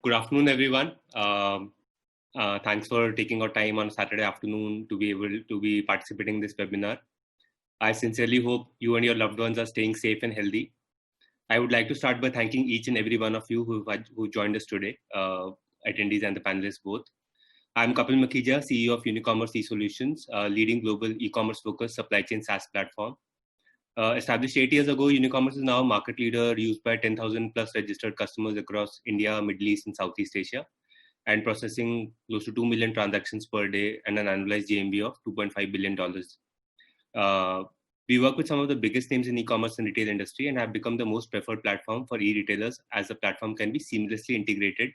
Good afternoon, everyone. Thanks for taking our time on Saturday afternoon to be able to be participating in this webinar. I sincerely hope you and your loved ones are staying safe and healthy. I would like to start by thanking each and every one of you who joined us today, attendees and the panelists both. I'm Kapil Makhija, CEO of Unicommerce eSolutions, leading global e-commerce focused supply chain SaaS platform. Established 8 years ago, Unicommerce is now a market leader used by 10,000 plus registered customers across India, Middle East, and Southeast Asia, and processing close to 2 million transactions per day and an annualized GMV of $2.5 billion. We work with some of the biggest names in e-commerce and retail industry and have become the most preferred platform for e-retailers, as the platform can be seamlessly integrated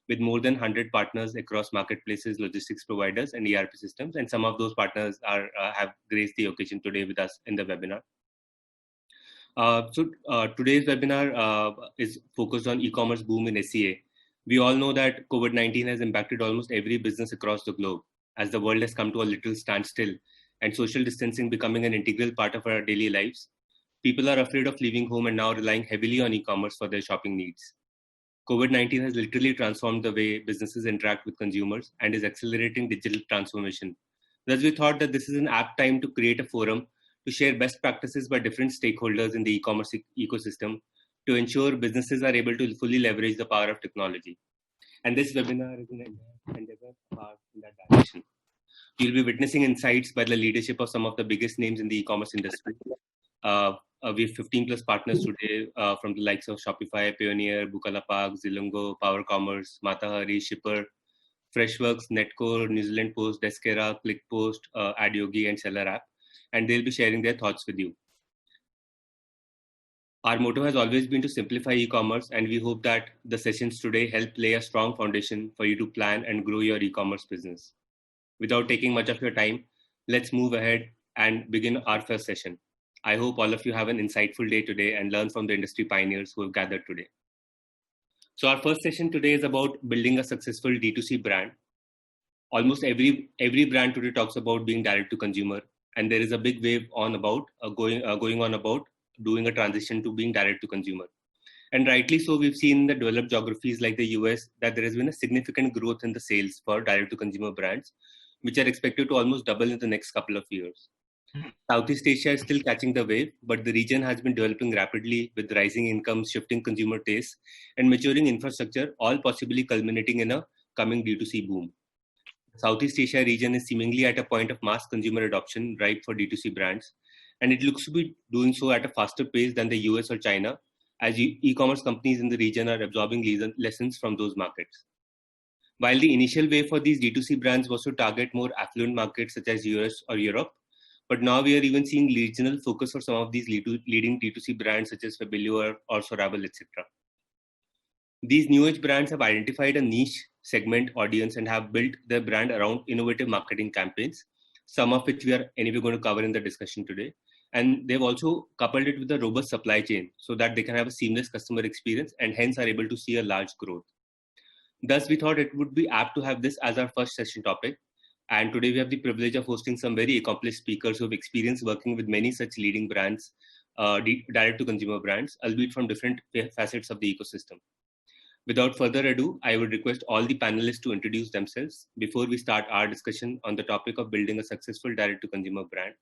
with more than 100 partners across marketplaces, logistics providers, and ERP systems. And some of those partners have graced the occasion today with us in the webinar. Today's webinar is focused on e-commerce boom in SEA. We all know that COVID-19 has impacted almost every business across the globe, as the world has come to a little standstill and social distancing becoming an integral part of our daily lives. People are afraid of leaving home and now relying heavily on e-commerce for their shopping needs. COVID-19 has literally transformed the way businesses interact with consumers and is accelerating digital transformation. Thus, we thought that this is an apt time to create a forum to share best practices by different stakeholders in the e-commerce ecosystem to ensure businesses are able to fully leverage the power of technology. And this webinar is an endeavor in that direction. You'll be witnessing insights by the leadership of some of the biggest names in the e-commerce industry. We have 15 plus partners today from the likes of Shopify, Payoneer, Bukalapak, Zilongo, Power Commerce, Matahari, Shipper, Freshworks, Netcore, New Zealand Post, Deskera, ClickPost, Adyogi, and Seller App. And they'll be sharing their thoughts with you. Our motto has always been to simplify e-commerce, and we hope that the sessions today help lay a strong foundation for you to plan and grow your e-commerce business. Without taking much of your time, let's move ahead and begin our first session. I hope all of you have an insightful day today and learn from the industry pioneers who have gathered today. So our first session today is about building a successful D2C brand. Almost every brand today talks about being direct to consumer. And there is a big wave on about going on about doing a transition to being direct to consumer. And rightly so, we've seen in the developed geographies like the US that there has been a significant growth in the sales for direct to consumer brands, which are expected to almost double in the next couple of years. Southeast Asia is still catching the wave, but the region has been developing rapidly with rising incomes, shifting consumer tastes, and maturing infrastructure, all possibly culminating in a coming D2C boom. Southeast Asia region is seemingly at a point of mass consumer adoption ripe for D2C brands, and it looks to be doing so at a faster pace than the US or China, as e-commerce companies in the region are absorbing lessons from those markets. While the initial wave for these D2C brands was to target more affluent markets such as US or Europe, but now we are even seeing regional focus for some of these leading D2C brands such as Fabello or Sorabel, etc. These new age brands have identified a niche segment audience and have built their brand around innovative marketing campaigns, some of which we are anyway going to cover in the discussion today. And they've also coupled it with a robust supply chain so that they can have a seamless customer experience and hence are able to see a large growth. Thus, we thought it would be apt to have this as our first session topic. And today we have the privilege of hosting some very accomplished speakers who have experience working with many such leading brands, direct to consumer brands, albeit from different facets of the ecosystem. Without further ado, I would request all the panelists to introduce themselves before we start our discussion on the topic of building a successful direct-to-consumer brand.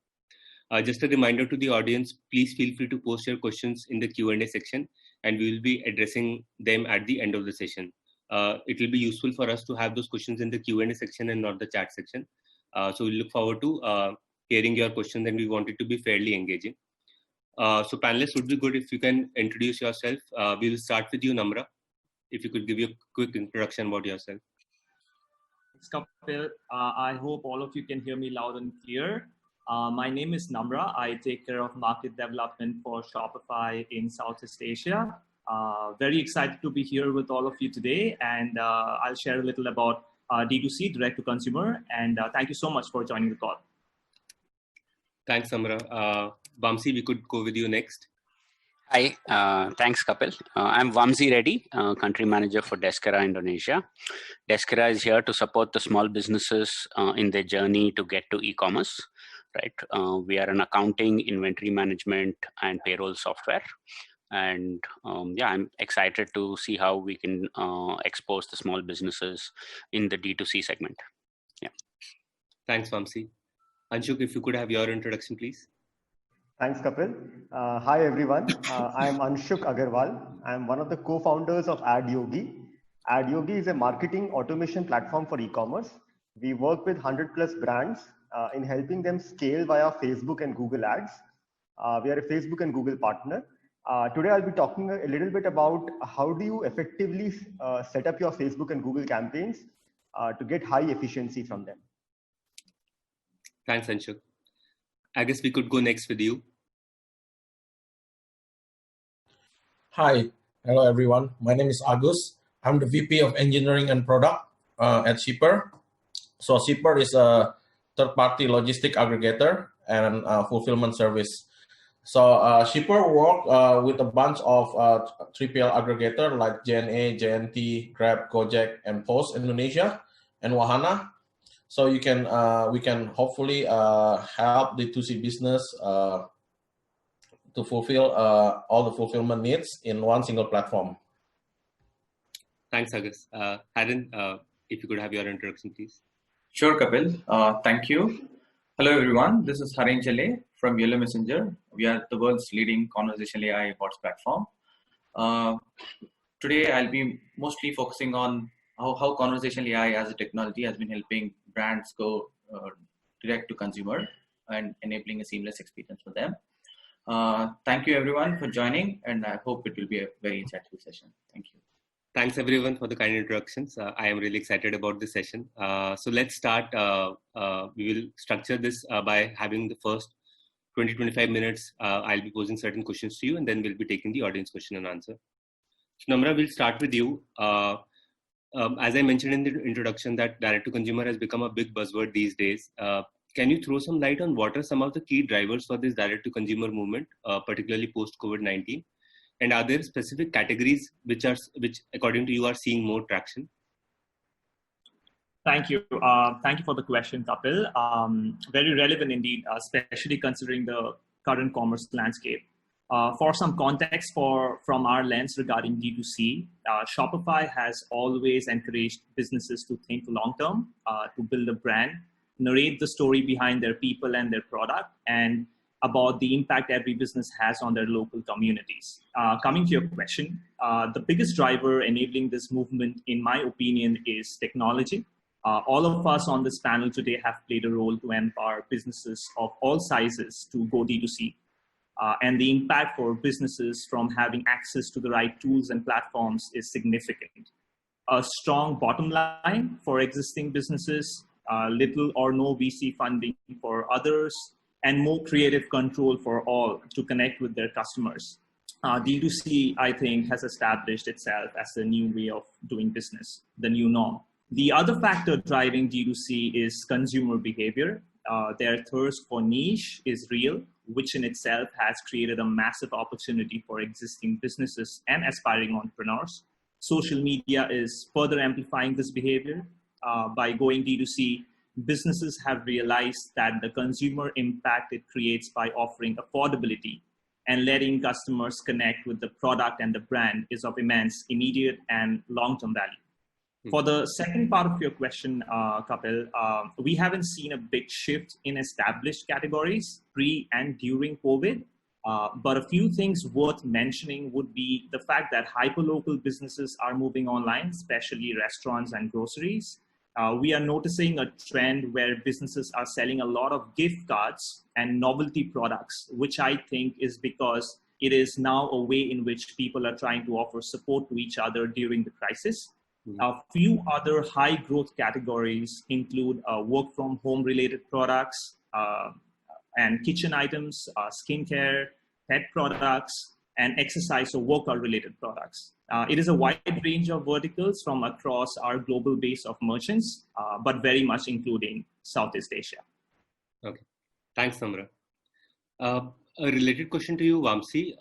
Just a reminder to the audience, please feel free to post your questions in the Q&A section, and we will be addressing them at the end of the session. It will be useful for us to have those questions in the Q&A section and not the chat section. So we look forward to hearing your questions, and we want it to be fairly engaging. So panelists, would be good if you can introduce yourself. We will start with you, Namra. If you could give your quick introduction about yourself. Thanks, Kapil. I hope all of you can hear me loud and clear. My name is Namra. I take care of market development for Shopify in Southeast Asia. Very excited to be here with all of you today, and I'll share a little about D2C, direct to consumer, and thank you so much for joining the call. Thanks, Namra. Vamsi, we could go with you next. Hi, thanks Kapil. I'm Vamsi Reddy, Country Manager for Deskera Indonesia. Deskera is here to support the small businesses in their journey to get to e-commerce. Right, we are an accounting, inventory management, and payroll software. And yeah, I'm excited to see how we can expose the small businesses in the D2C segment. Yeah. Thanks, Vamsi. Anshuk, if you could have your introduction, please. Thanks, Kapil. Hi, everyone. I'm Anshuk Aggarwal. I'm one of the co-founders of Adyogi. Adyogi is a marketing automation platform for e-commerce. We work with 100 plus brands in helping them scale via Facebook and Google ads. We are a Facebook and Google partner. Today, I'll be talking a little bit about how do you effectively set up your Facebook and Google campaigns to get high efficiency from them. Thanks, Anshuk. I guess we could go next with you. Hi, hello everyone. My name is Agus. I'm the VP of Engineering and Product at Shipper. So Shipper is a third-party logistic aggregator and fulfillment service. So Shipper work with a bunch of 3PL aggregator like JNA, JNT, Grab, Gojek, and Post Indonesia, and Wahana. So we can hopefully help the D2C business to fulfill all the fulfillment needs in one single platform. Thanks, Agus. Haran, if you could have your introduction, please. Sure, Kapil. Thank you. Hello, everyone. This is Haran Chale from Yellow Messenger. We are the world's leading conversational AI bots platform. Today, I'll be mostly focusing on how conversational AI as a technology has been helping brands go direct to consumer and enabling a seamless experience for them. Thank you everyone for joining, and I hope it will be a very insightful session. Thank you. Thanks everyone for the kind introductions. I am really excited about this session. So let's start. We will structure this by having the first 20-25 minutes. I'll be posing certain questions to you, and then we'll be taking the audience question and answer. So Namra, we'll start with you. As I mentioned in the introduction, that direct to consumer has become a big buzzword these days. Can you throw some light on what are some of the key drivers for this direct to consumer movement, particularly post COVID-19? And are there specific categories which according to you are seeing more traction? Thank you. Thank you for the question, Kapil. Very relevant indeed, especially considering the current commerce landscape. For some context from our lens regarding D2C, Shopify has always encouraged businesses to think long-term, to build a brand, narrate the story behind their people and their product, and about the impact every business has on their local communities. Coming to your question, the biggest driver enabling this movement, in my opinion, is technology. All of us on this panel today have played a role to empower businesses of all sizes to go D2C. And the impact for businesses from having access to the right tools and platforms is significant. A strong bottom line for existing businesses, little or no VC funding for others, and more creative control for all to connect with their customers. D2C, I think, has established itself as the new way of doing business, the new norm. The other factor driving D2C is consumer behavior. Their thirst for niche is real, which in itself has created a massive opportunity for existing businesses and aspiring entrepreneurs. Social media is further amplifying this behavior. By going D2C, businesses have realized that the consumer impact it creates by offering affordability and letting customers connect with the product and the brand is of immense immediate and long-term value. For the second part of your question, Kapil, we haven't seen a big shift in established categories pre and during COVID, but a few things worth mentioning would be the fact that hyperlocal businesses are moving online, especially restaurants and groceries. We are noticing a trend where businesses are selling a lot of gift cards and novelty products, which I think is because it is now a way in which people are trying to offer support to each other during the crisis. A few other high growth categories include work from home related products and kitchen items, skincare, pet products, and exercise or workout related products. It is a wide range of verticals from across our global base of merchants, but very much including Southeast Asia. Okay, thanks, Namra. A related question to you, Vamsi.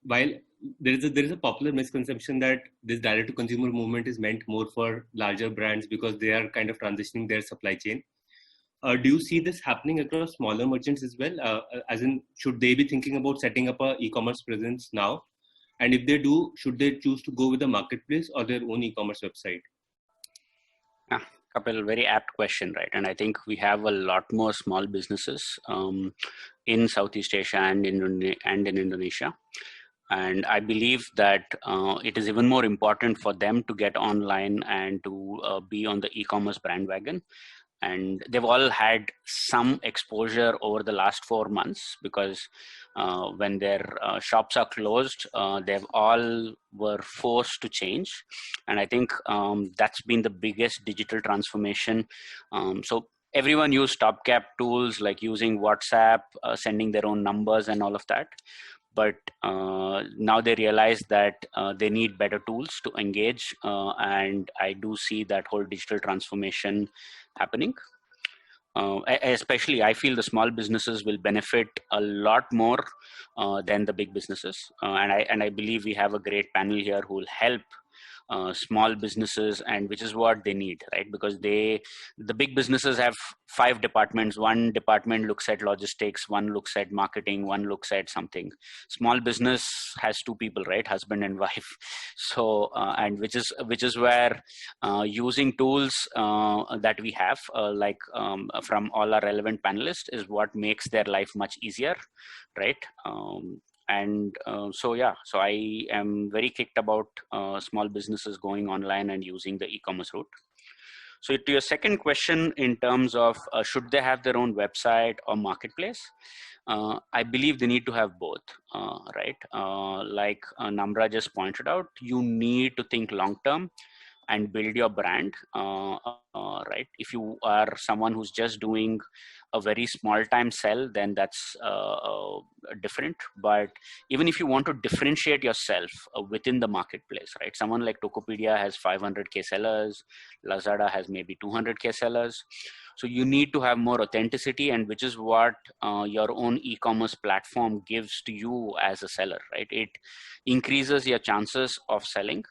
While there is a popular misconception that this direct-to-consumer movement is meant more for larger brands because they are kind of transitioning their supply chain. Do you see this happening across smaller merchants as well? As in, should they be thinking about setting up an e-commerce presence now? And if they do, should they choose to go with a marketplace or their own e-commerce website? Kapil, very apt question, right? And I think we have a lot more small businesses in Southeast Asia and in Indonesia. And I believe that it is even more important for them to get online and to be on the e-commerce bandwagon. And they've all had some exposure over the last 4 months because when their shops are closed, they've all were forced to change. And I think that's been the biggest digital transformation. So everyone used stopgap tools like using WhatsApp, sending their own numbers and all of that. But now they realize that they need better tools to engage. And I do see that whole digital transformation happening. Especially, I feel the small businesses will benefit a lot more than the big businesses. And I believe we have a great panel here who will help small businesses, and which is what they need, right? Because the big businesses have 5 departments. One department looks at logistics, one looks at marketing, one looks at something. Small business has 2 people, right? Husband and wife. So and which is where using tools that we have like from all our relevant panelists is what makes their life much easier, right? So I am very kicked about small businesses going online and using the e-commerce route. So to your second question, in terms of should they have their own website or marketplace, I believe they need to have both, right? Like Namra just pointed out, you need to think long-term and build your brand, right? If you are someone who's just doing a very small time sell, then that's different. But even if you want to differentiate yourself within the marketplace, right? Someone like Tokopedia has 500K sellers, Lazada has maybe 200K sellers. So you need to have more authenticity, and which is what your own e-commerce platform gives to you as a seller, right? It increases your chances of selling.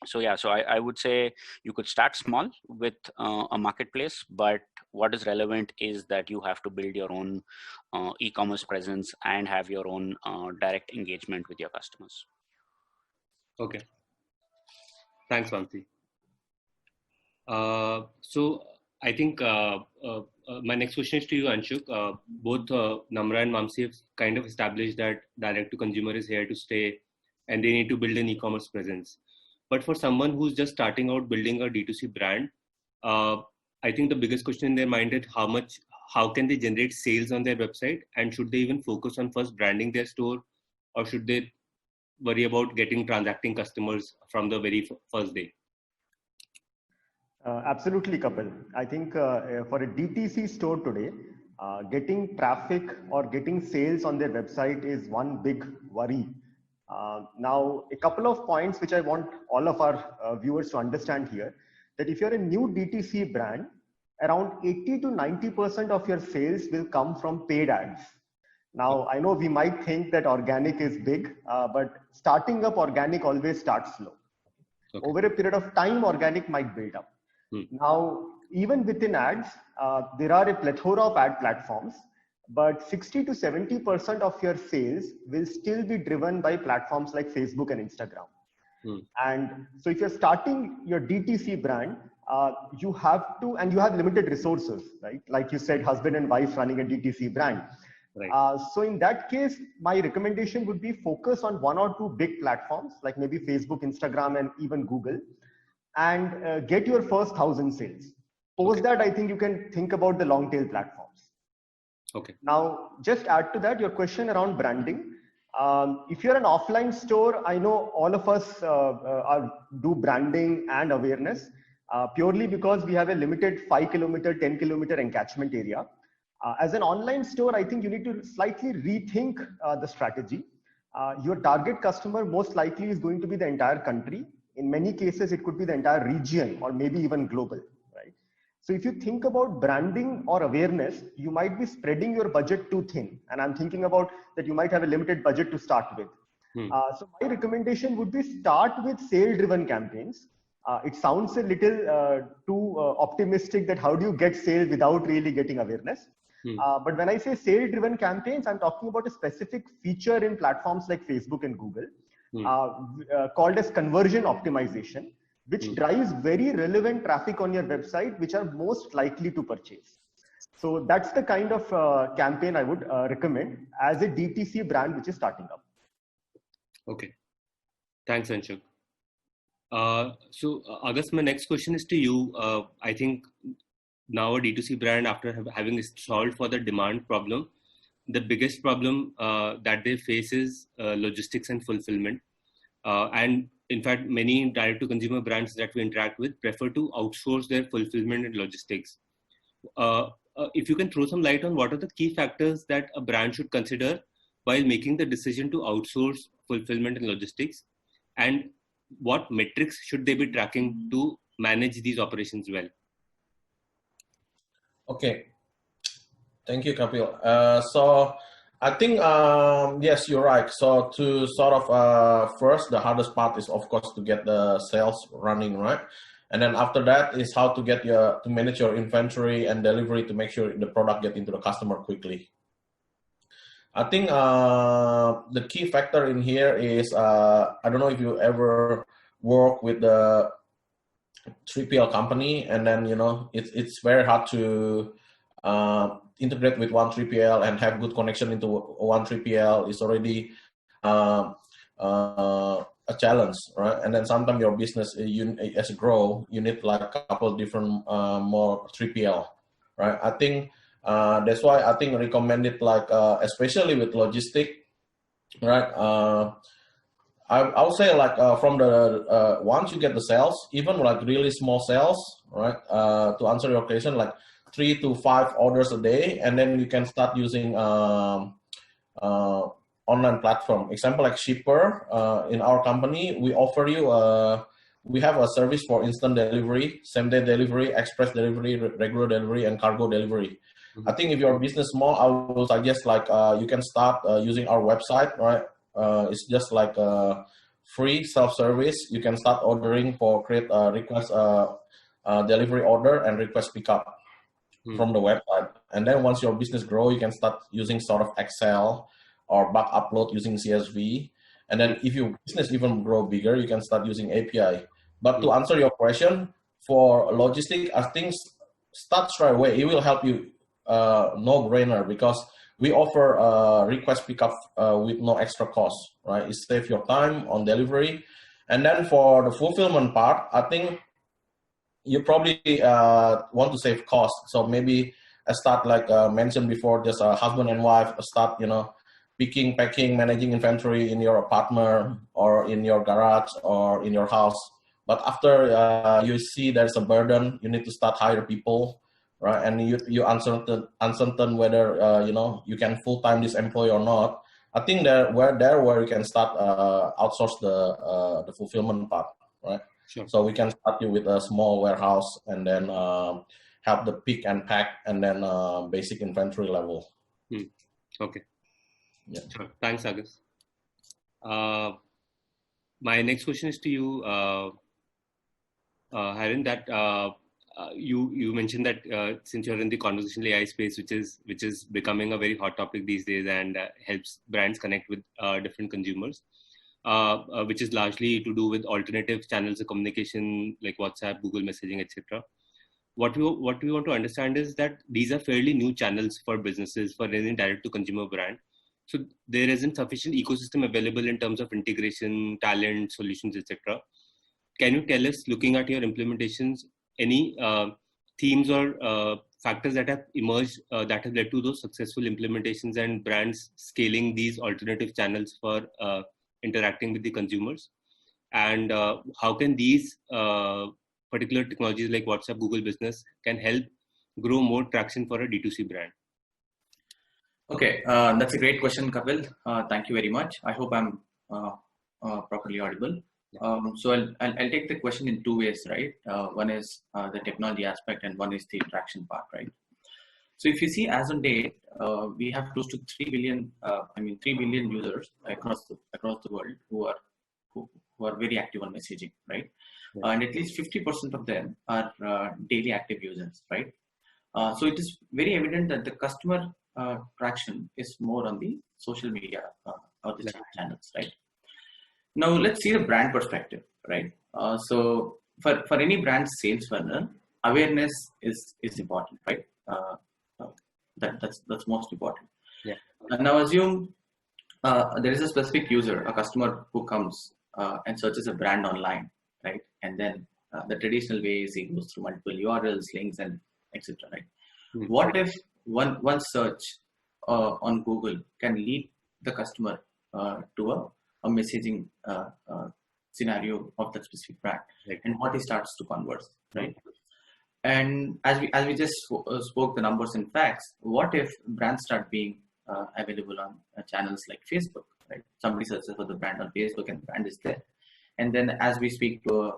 So I would say you could start small with a marketplace, but what is relevant is that you have to build your own e-commerce presence and have your own direct engagement with your customers. Okay. Thanks, Vamsi. So I think my next question is to you, Anshuk. Both Namra and Vamsi have kind of established that direct to consumer is here to stay and they need to build an e-commerce presence. But for someone who's just starting out building a D2C brand, I think the biggest question in their mind is how can they generate sales on their website, and should they even focus on first branding their store, or should they worry about getting transacting customers from the very first day? Absolutely, Kapil. I think for a DTC store today, getting traffic or getting sales on their website is one big worry. Now, a couple of points which I want all of our viewers to understand here, that if you're a new DTC brand, around 80 to 90% of your sales will come from paid ads. Now, I know we might think that organic is big, but starting up organic always starts slow. Okay. Over a period of time, organic might build up. Now, even within ads, there are a plethora of ad platforms, but 60 to 70% of your sales will still be driven by platforms like Facebook and Instagram. And so if you're starting your DTC brand, you have to, and you have limited resources, right? Like you said, husband and wife running a DTC brand. Right. So in that case, my recommendation would be focus on 1 or 2 big platforms, like maybe Facebook, Instagram, and even Google, and get your first 1,000 sales. Post that, I think you can think about the long tail platforms. Okay. Now, just add to that your question around branding. If you're an offline store, I know all of us do branding and awareness purely because we have a limited 5 kilometer, 10 kilometer encatchment area. As an online store, I think you need to slightly rethink the strategy. Your target customer most likely is going to be the entire country. In many cases, it could be the entire region or maybe even global, right? So if you think about branding or awareness, you might be spreading your budget too thin. And I'm thinking about that you might have a limited budget to start with. So my recommendation would be start with sale-driven campaigns. It sounds a little too optimistic that how do you get sales without really getting awareness? But when I say sale-driven campaigns, I'm talking about a specific feature in platforms like Facebook and Google, called as conversion optimization, which drives very relevant traffic on your website, which are most likely to purchase. So that's the kind of campaign I would recommend as a DTC brand which is starting up. Okay. Thanks, Anshuk. So August, my next question is to you. I think now a D2C brand, after having solved for the demand problem, the biggest problem that they face is logistics and fulfillment. And in fact, many direct-to-consumer brands that we interact with prefer to outsource their fulfillment and logistics. If you can throw some light on what are the key factors that a brand should consider while making the decision to outsource fulfillment and logistics, and what metrics should they be tracking to manage these operations well? Okay. Thank you, Kapil. So I think, yes, you're right. So to sort of, first, the hardest part is, of course, to get the sales running, right? And then after that is how to get to manage your inventory and delivery to make sure the product get into the customer quickly. I think the key factor in here is, I don't know if you ever work with the 3PL company, and then, you know, it's very hard to integrate with one 3PL and have good connection into one 3PL is already a challenge, right? And then sometimes your business, as you grow, you need like a couple different more 3PL, right? I think that's why I think recommended, like especially with logistic, right? I'll say like from the once you get the sales, even like really small sales, right? To answer your question, like 3 to 5 orders a day, and then you can start using online platform. Example like Shipper. In our company, we offer you we have a service for instant delivery, same-day delivery, express delivery, regular delivery, and cargo delivery. I think if your business small, I will suggest like you can start using our website, right? It's just like a free self-service. You can start ordering for create request delivery order and request pickup from the website. And then once your business grow, you can start using sort of Excel or back upload using CSV. And then if your business even grow bigger, you can start using API. But to answer your question, for logistics, I think start straight away. It will help you no-brainer, because we offer request pickup with no extra cost, right? It saves your time on delivery. And then for the fulfillment part, I think you probably want to save cost. So maybe start like mentioned before, just a husband and wife start, you know, picking, packing, managing inventory in your apartment or in your garage or in your house. But after you see there's a burden, you need to start hire people, right? And you uncertain whether you know, you can full time this employee or not. I think that where you can start outsource the fulfillment part, right? Sure. So we can start you with a small warehouse, and then help the pick and pack, and then basic inventory level. Okay. Yeah. Sure. Thanks, Agus. My next question is to you, Harin, that you mentioned that since you're in the conversational AI space, which is becoming a very hot topic these days, and helps brands connect with different consumers, which is largely to do with alternative channels of communication like WhatsApp, Google messaging, etc. What we want to understand is that these are fairly new channels for businesses, for any direct-to-consumer brand. So there isn't sufficient ecosystem available in terms of integration, talent, solutions, etc. Can you tell us, looking at your implementations, any themes or factors that have emerged that have led to those successful implementations and brands scaling these alternative channels for interacting with the consumers? And how can these particular technologies like WhatsApp, Google Business can help grow more traction for a D2C brand? Okay, that's a great question, Kapil. Thank you very much. I hope I'm properly audible. So I'll take the question in two ways, right? One is the technology aspect, and one is the interaction part, right? So if you see, as on date, we have close to 3 billion users across the world who are very active on messaging, right? And at least 50% of them are daily active users, right? So it is very evident that the customer traction is more on the social media or the channels, right? Now let's see the brand perspective, right? So for any brand sales funnel, awareness is important, right? That's most important. Yeah. Now assume there is a specific user, a customer who comes and searches a brand online, right? And then the traditional way is he goes through multiple URLs, links, and etc. Right? Mm-hmm. What if one search on Google can lead the customer to a messaging scenario of that specific brand, right, and what he starts to converse, right? And as we just spoke the numbers and facts, what if brands start being available on channels like Facebook, right? Somebody searches for the brand on Facebook and the brand is there. And then as we speak to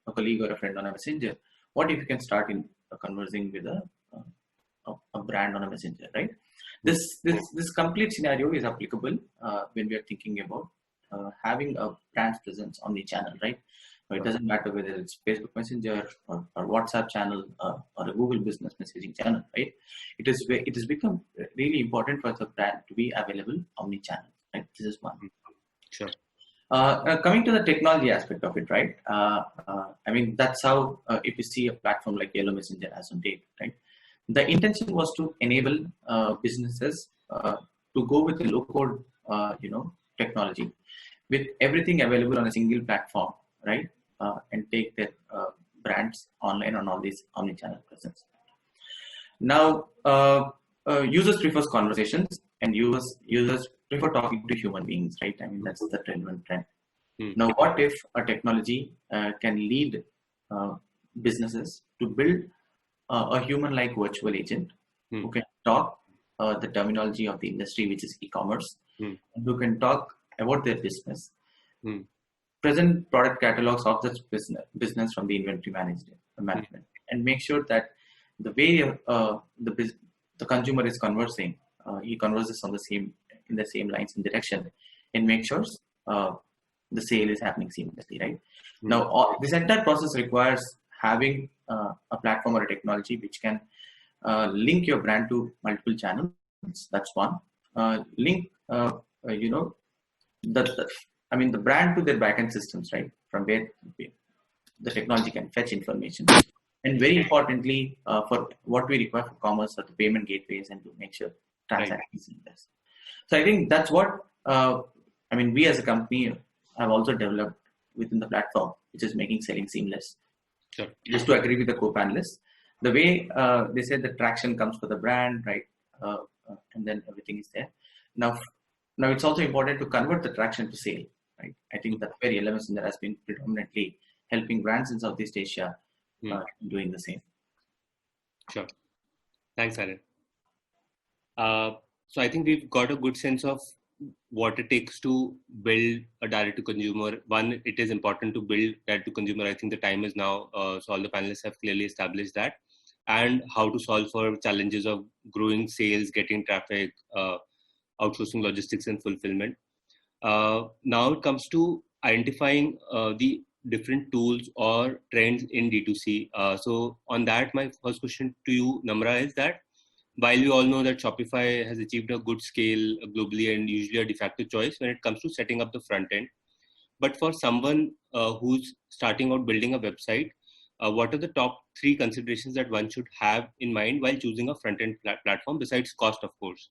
a colleague or a friend on a messenger, what if you can start in conversing with a brand on a messenger, right? This complete scenario is applicable when we are thinking about having a brand's presence on the channel, right? So it doesn't matter whether it's Facebook Messenger or WhatsApp channel or a Google Business Messaging channel, right? It has become really important for the brand to be available omni-channel, right? This is one. Sure. Coming to the technology aspect of it, right? I mean, that's how if you see a platform like Yellow Messenger as on date, right? The intention was to enable businesses to go with a low-code, technology, with everything available on a single platform, right? And take their brands online on all these omni-channel presence. Now, users prefer conversations, and users prefer talking to human beings, right? I mean, that's the relevant trend. Now, what if a technology can lead businesses to build a human-like virtual agent who can talk the terminology of the industry, which is e-commerce, and who can talk about their business, present product catalogs of this business from the inventory management, and make sure that the way the consumer is conversing, he converses in the same lines and direction, and make sure the sale is happening seamlessly, right? Now, this entire process requires having a platform or a technology which can link your brand to multiple channels. That's one. Link, the brand to their backend systems, right? From where the technology can fetch information. And very importantly, for what we require for commerce are the payment gateways and to make sure transactions seamless. So I think that's what, we as a company have also developed within the platform, which is making selling seamless. Sure. Just to agree with the co-panelists, the way they said the traction comes for the brand, right? And then everything is there. Now it's also important to convert the traction to sale, right? I think that's where Yellow Messenger has been predominantly helping brands in Southeast Asia doing the same. Sure. Thanks, Alan. So I think we've got a good sense of what it takes to build a direct-to-consumer. One, it is important to build direct-to-consumer. I think the time is now. So all the panelists have clearly established that. And how to solve for challenges of growing sales, getting traffic, outsourcing logistics and fulfillment. Now it comes to identifying the different tools or trends in D2C. So on that, my first question to you, Namra, is that while we all know that Shopify has achieved a good scale globally and usually a de facto choice when it comes to setting up the front end, but for someone who's starting out building a website, what are the top 3 considerations that one should have in mind while choosing a front-end platform besides cost, of course?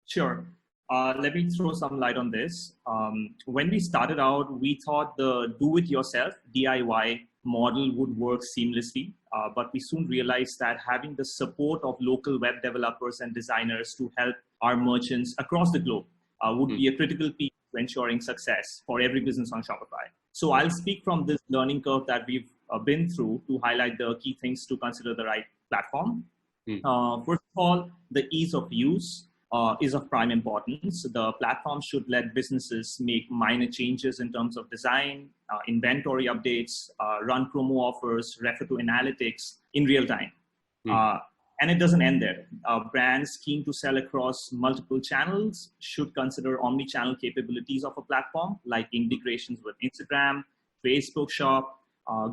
Sure. Let me throw some light on this. When we started out, we thought the do-it-yourself, DIY model would work seamlessly, but we soon realized that having the support of local web developers and designers to help our merchants across the globe would be a critical piece to ensuring success for every business on Shopify. So I'll speak from this learning curve that we've been through to highlight the key things to consider the right platform. First of all, the ease of use is of prime importance. The platform should let businesses make minor changes in terms of design, inventory updates, run promo offers, refer to analytics in real time. And it doesn't end there. Brands keen to sell across multiple channels should consider omni-channel capabilities of a platform, like integrations with Instagram, Facebook Shop,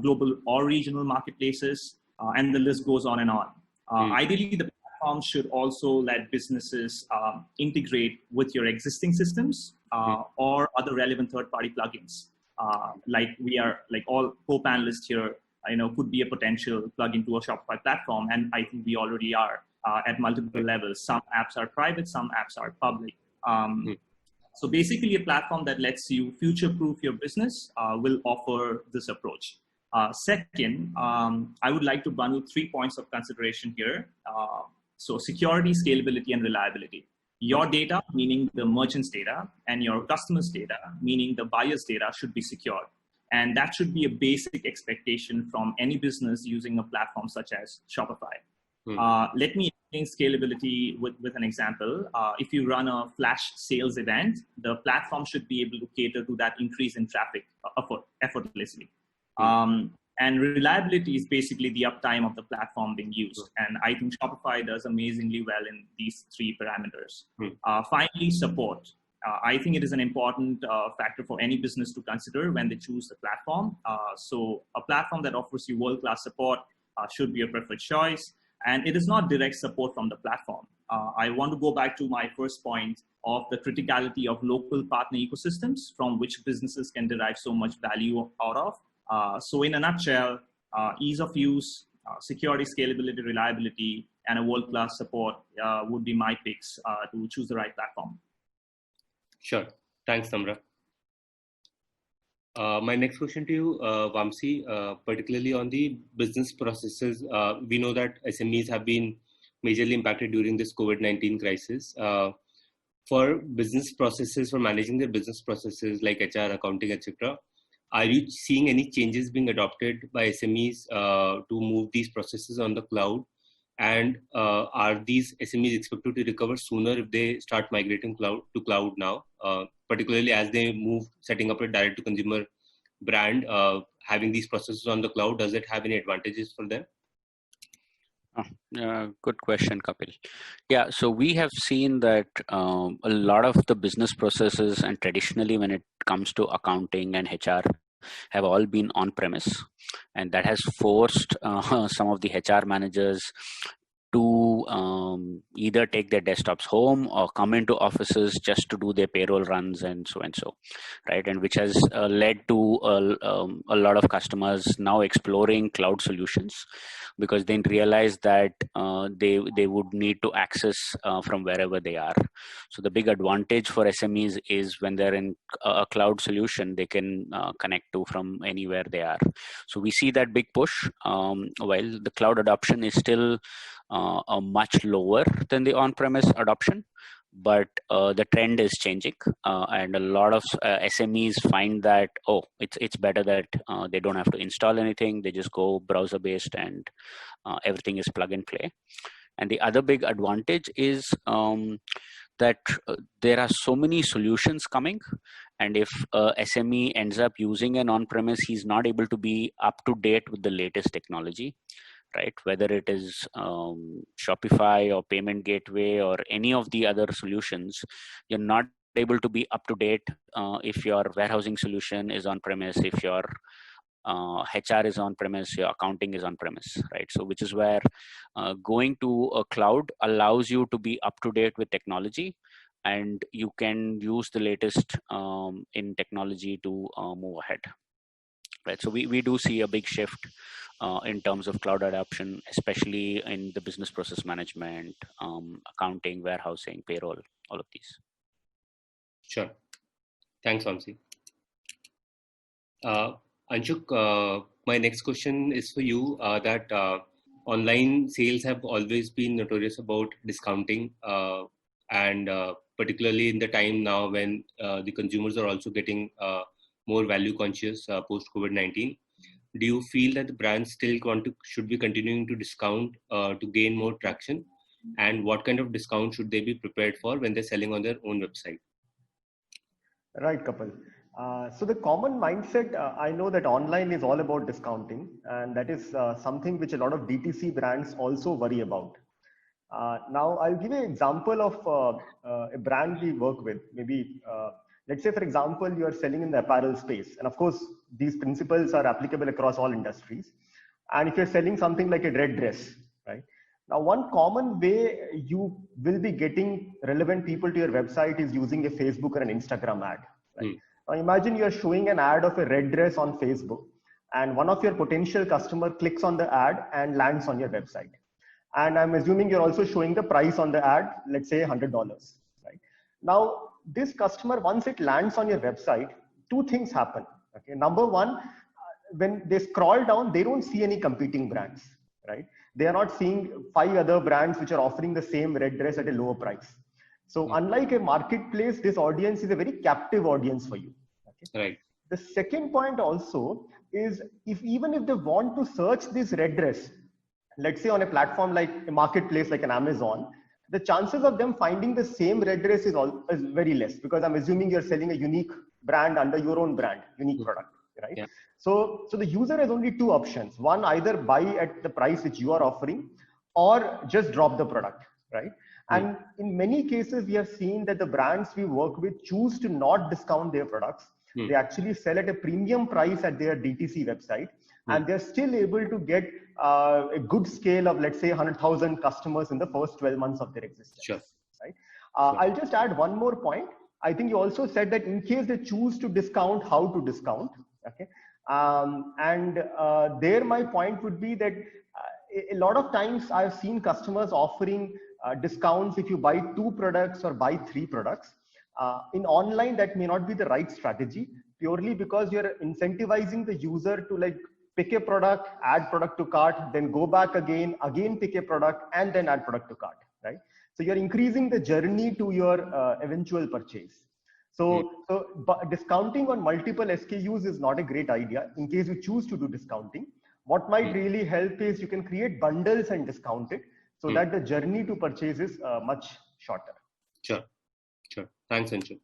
global or regional marketplaces, and the list goes on and on. Ideally, the platform should also let businesses integrate with your existing systems or other relevant third-party plugins. Like all co-panelists here, could be a potential plugin to a Shopify platform, and I think we already are at multiple levels. Some apps are private, some apps are public. So basically, a platform that lets you future-proof your business will offer this approach. Second, I would like to bundle 3 points of consideration here. So security, scalability, and reliability. Your data, meaning the merchant's data, and your customer's data, meaning the buyer's data, should be secure. And that should be a basic expectation from any business using a platform such as Shopify. Let me explain scalability with an example. If you run a flash sales event, the platform should be able to cater to that increase in traffic effortlessly. And reliability is basically the uptime of the platform being used. And I think Shopify does amazingly well in these 3 parameters. Finally, support. I think it is an important factor for any business to consider when they choose the platform. So a platform that offers you world-class support should be a preferred choice. And it is not direct support from the platform. I want to go back to my first point of the criticality of local partner ecosystems from which businesses can derive so much value out of. So in a nutshell, ease of use, security, scalability, reliability, and a world-class support would be my picks to choose the right platform. Sure. Thanks, Namra. My next question to you, Vamsi, particularly on the business processes. We know that SMEs have been majorly impacted during this COVID-19 crisis. For business processes, for managing their business processes like HR, accounting, etc., are you seeing any changes being adopted by SMEs to move these processes on the cloud? And are these SMEs expected to recover sooner if they start migrating to cloud now, particularly as they move, setting up a direct-to-consumer brand, having these processes on the cloud? Does it have any advantages for them? Good question, Kapil. Yeah, so we have seen that a lot of the business processes, and traditionally when it comes to accounting and HR, have all been on-premise, and that has forced some of the HR managers to either take their desktops home or come into offices just to do their payroll runs and so, right? And which has led to a lot of customers now exploring cloud solutions, because they realize that they would need to access from wherever they are. So the big advantage for SMEs is when they're in a cloud solution, they can connect to from anywhere they are. So we see that big push, while the cloud adoption is still much lower than the on-premise adoption, but the trend is changing, and a lot of SMEs find that it's better that they don't have to install anything. They just go browser based, and everything is plug and play. And the other big advantage is that there are so many solutions coming, and if SME ends up using an on-premise, he's not able to be up to date with the latest technology, right? Whether it is Shopify or payment gateway or any of the other solutions, you're not able to be up to date if your warehousing solution is on premise, if your HR is on premise, your accounting is on premise, right? So which is where going to a cloud allows you to be up to date with technology, and you can use the latest in technology to move ahead, right? So we do see a big shift in terms of cloud adoption, especially in the business process management, accounting, warehousing, payroll, all of these. Sure. Thanks, Vamsi. Anshuk, my next question is for you, that online sales have always been notorious about discounting, and particularly in the time now when the consumers are also getting more value conscious post COVID-19. Do you feel that the brands still should be continuing to discount to gain more traction? And what kind of discount should they be prepared for when they're selling on their own website? Right, Kapil. So the common mindset, I know that online is all about discounting, and that is something which a lot of DTC brands also worry about. Now, I'll give you an example of a brand we work with. Maybe, let's say, for example, you are selling in the apparel space. And of course, these principles are applicable across all industries. And if you're selling something like a red dress, right? Now, one common way you will be getting relevant people to your website is using a Facebook or an Instagram ad. Right? Now, imagine you're showing an ad of a red dress on Facebook, and one of your potential customer clicks on the ad and lands on your website. And I'm assuming you're also showing the price on the ad, let's say $100. Right? Now, this customer, once it lands on your website, two things happen. Okay, number one, when they scroll down, they don't see any competing brands. Right? They are not seeing 5 other brands which are offering the same red dress at a lower price. So unlike a marketplace, this audience is a very captive audience for you. Okay? Right. The second point also is even if they want to search this red dress, let's say on a platform like a marketplace like an Amazon, the chances of them finding the same red dress is very less, because I'm assuming you're selling a unique brand under your own brand, unique product, right? Yeah. So the user has only two options. One, either buy at the price which you are offering, or just drop the product, right? And in many cases, we have seen that the brands we work with choose to not discount their products. They actually sell at a premium price at their DTC website, and they're still able to get a good scale of, let's say, 100,000 customers in the first 12 months of their existence. Sure. Right? I'll just add one more point. I think you also said that in case they choose to discount, how to discount. Okay. There my point would be that a lot of times I've seen customers offering discounts if you buy 2 products or buy 3 products. In online, that may not be the right strategy, purely because you're incentivizing the user to like pick a product, add product to cart, then go back again pick a product, and then add product to cart, right? So you're increasing the journey to your eventual purchase. So discounting on multiple SKUs is not a great idea in case you choose to do discounting. What might really help is you can create bundles and discount it so that the journey to purchase is much shorter. Sure. Thanks, Anshuk.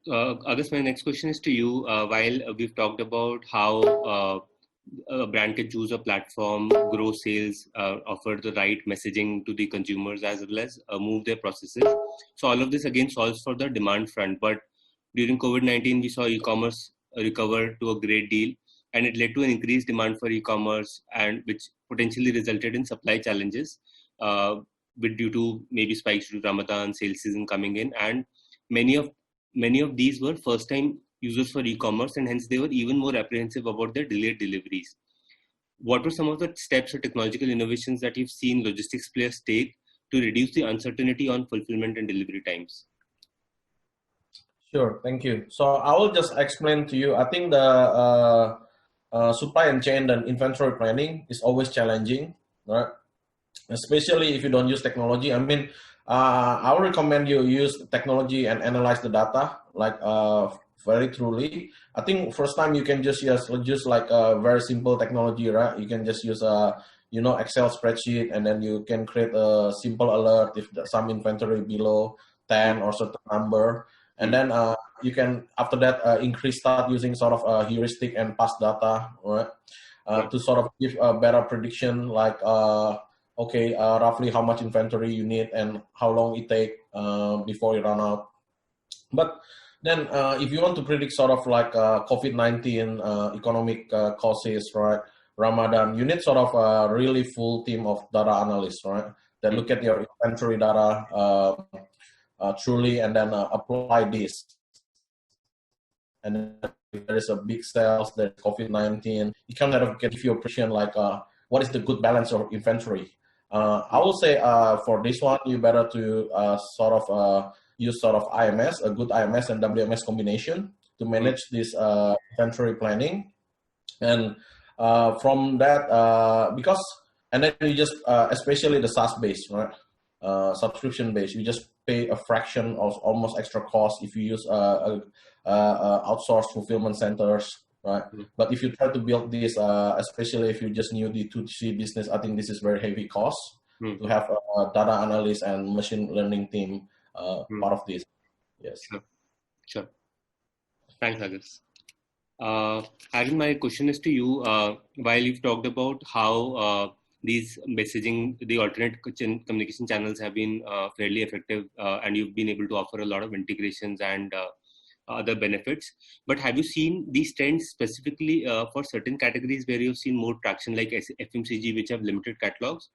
August, my next question is to you. While we've talked about how a brand can choose a platform, grow sales, offer the right messaging to the consumers, as well as move their processes. So all of this again solves for the demand front. But during COVID-19, we saw e-commerce recover to a great deal, and it led to an increased demand for e-commerce, and which potentially resulted in supply challenges, due to maybe spikes due to Ramadan, sales season coming in, and many of these were first-time users for e-commerce, and hence they were even more apprehensive about their delayed deliveries. What were some of the steps or technological innovations that you've seen logistics players take to reduce the uncertainty on fulfillment and delivery times? Sure, thank you. So I will just explain to you. I think the supply and chain and inventory planning is always challenging, right? Especially if you don't use technology. I mean, I would recommend you use technology and analyze the data like very truly. I think first time you can just use like a very simple technology, right? You can just use a Excel spreadsheet, and then you can create a simple alert if some inventory below 10 or certain number, and then you can after that start using sort of heuristic and past data, right? To sort of give a better prediction like roughly how much inventory you need and how long it take before you run out. But then if you want to predict sort of like COVID-19 economic causes, right, Ramadan, you need sort of a really full team of data analysts, right, that look at your inventory data truly and then apply this. And if there is a big sales, there's COVID-19, you can kind of give you a prediction like what is the good balance of inventory. I will say for this one, you better to use sort of IMS, a good IMS and WMS combination to manage this inventory planning. And from that, and then you just, especially the SaaS based, right? Subscription based, you just pay a fraction of almost extra cost if you use outsourced fulfillment centers. Right. But if you try to build this, especially if you just new the 2C business, I think this is very heavy cost to have a data analyst and machine learning team part of this. Yes. Sure. Thanks, Agus. Aaron, my question is to you. While you've talked about how these messaging, the alternate communication channels have been fairly effective, and you've been able to offer a lot of integrations and other benefits. But have you seen these trends specifically for certain categories where you've seen more traction, like FMCG, which have limited catalogs?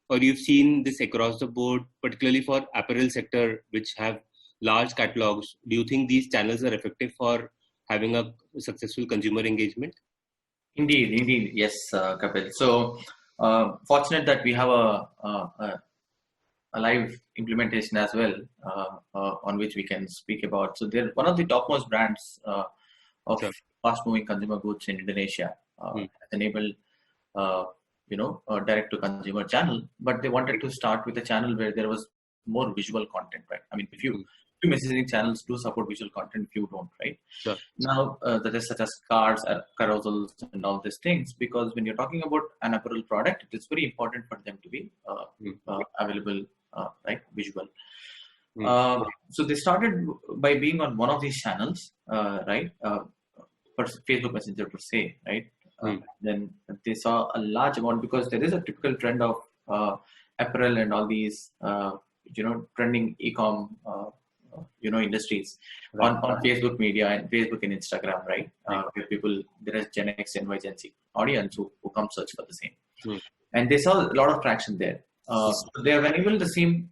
Or you've seen this across the board, particularly for apparel sector, which have large catalogs? Do you think these channels are effective for having a successful consumer engagement? Indeed, yes, Kapil. So fortunate that we have a live implementation as well on which we can speak about. So they're one of the topmost brands of Sure. fast-moving consumer goods in Indonesia. Enabled direct to consumer channel, but they wanted to start with a channel where there was more visual content, right? I mean, if you messaging channels do support visual content, few don't, right? Sure. Now that is such as cards, carousels, and all these things, because when you're talking about an apparel product, it is very important for them to be available, right, visual. So they started by being on one of these channels, right? Facebook Messenger per se, right? Then they saw a large amount, because there is a typical trend of apparel and all these trending e-com industries on Facebook media and Facebook and Instagram, right? Where people, there is Gen X and Y, Gen Z audience who come search for the same, and they saw a lot of traction there. They have enabled the same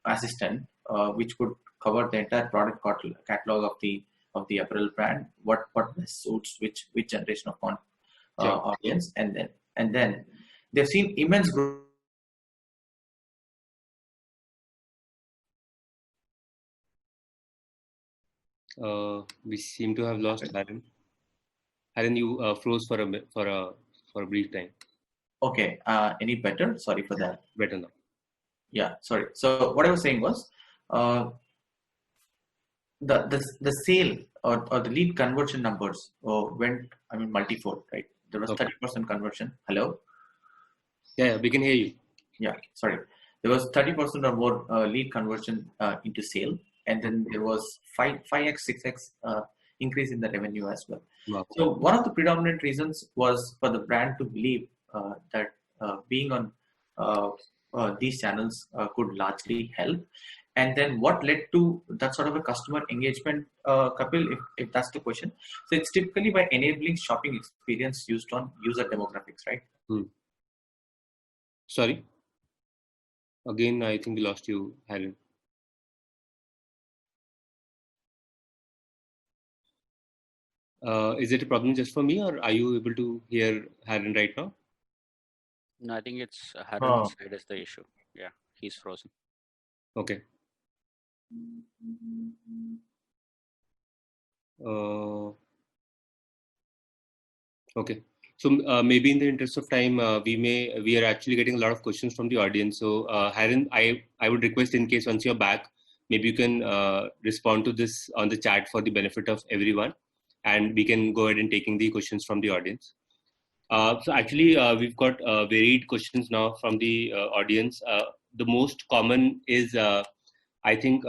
assistant which could cover the entire product catalog of the apparel brand, what best suits which generation of audience, and then they've seen immense growth. We seem to have lost Haran. Haran, you froze for a brief time. Okay, any better? Sorry for that. Better now. Yeah, sorry. So what I was saying was, the sale or the lead conversion numbers went, I mean, multifold, right? There was 30% conversion. Hello? Yeah, we can hear you. Yeah, sorry. There was 30% or more lead conversion into sale, and then there was 5x, 6x increase in the revenue as well. Wow. So one of the predominant reasons was for the brand to believe that being on these channels could largely help. And then what led to that sort of a customer engagement, Kapil, if that's the question? So it's typically by enabling shopping experience used on user demographics, right? Sorry. Again, I think we lost you, Haran. Is it a problem just for me, or are you able to hear Haran right now? No, I think it's Haran's side is the issue. Yeah, he's frozen. Okay. Okay. So maybe in the interest of time, we are actually getting a lot of questions from the audience. So Haran, I would request, in case once you're back, maybe you can respond to this on the chat for the benefit of everyone, and we can go ahead and taking the questions from the audience. So actually, we've got varied questions now from the audience. The most common is, I think,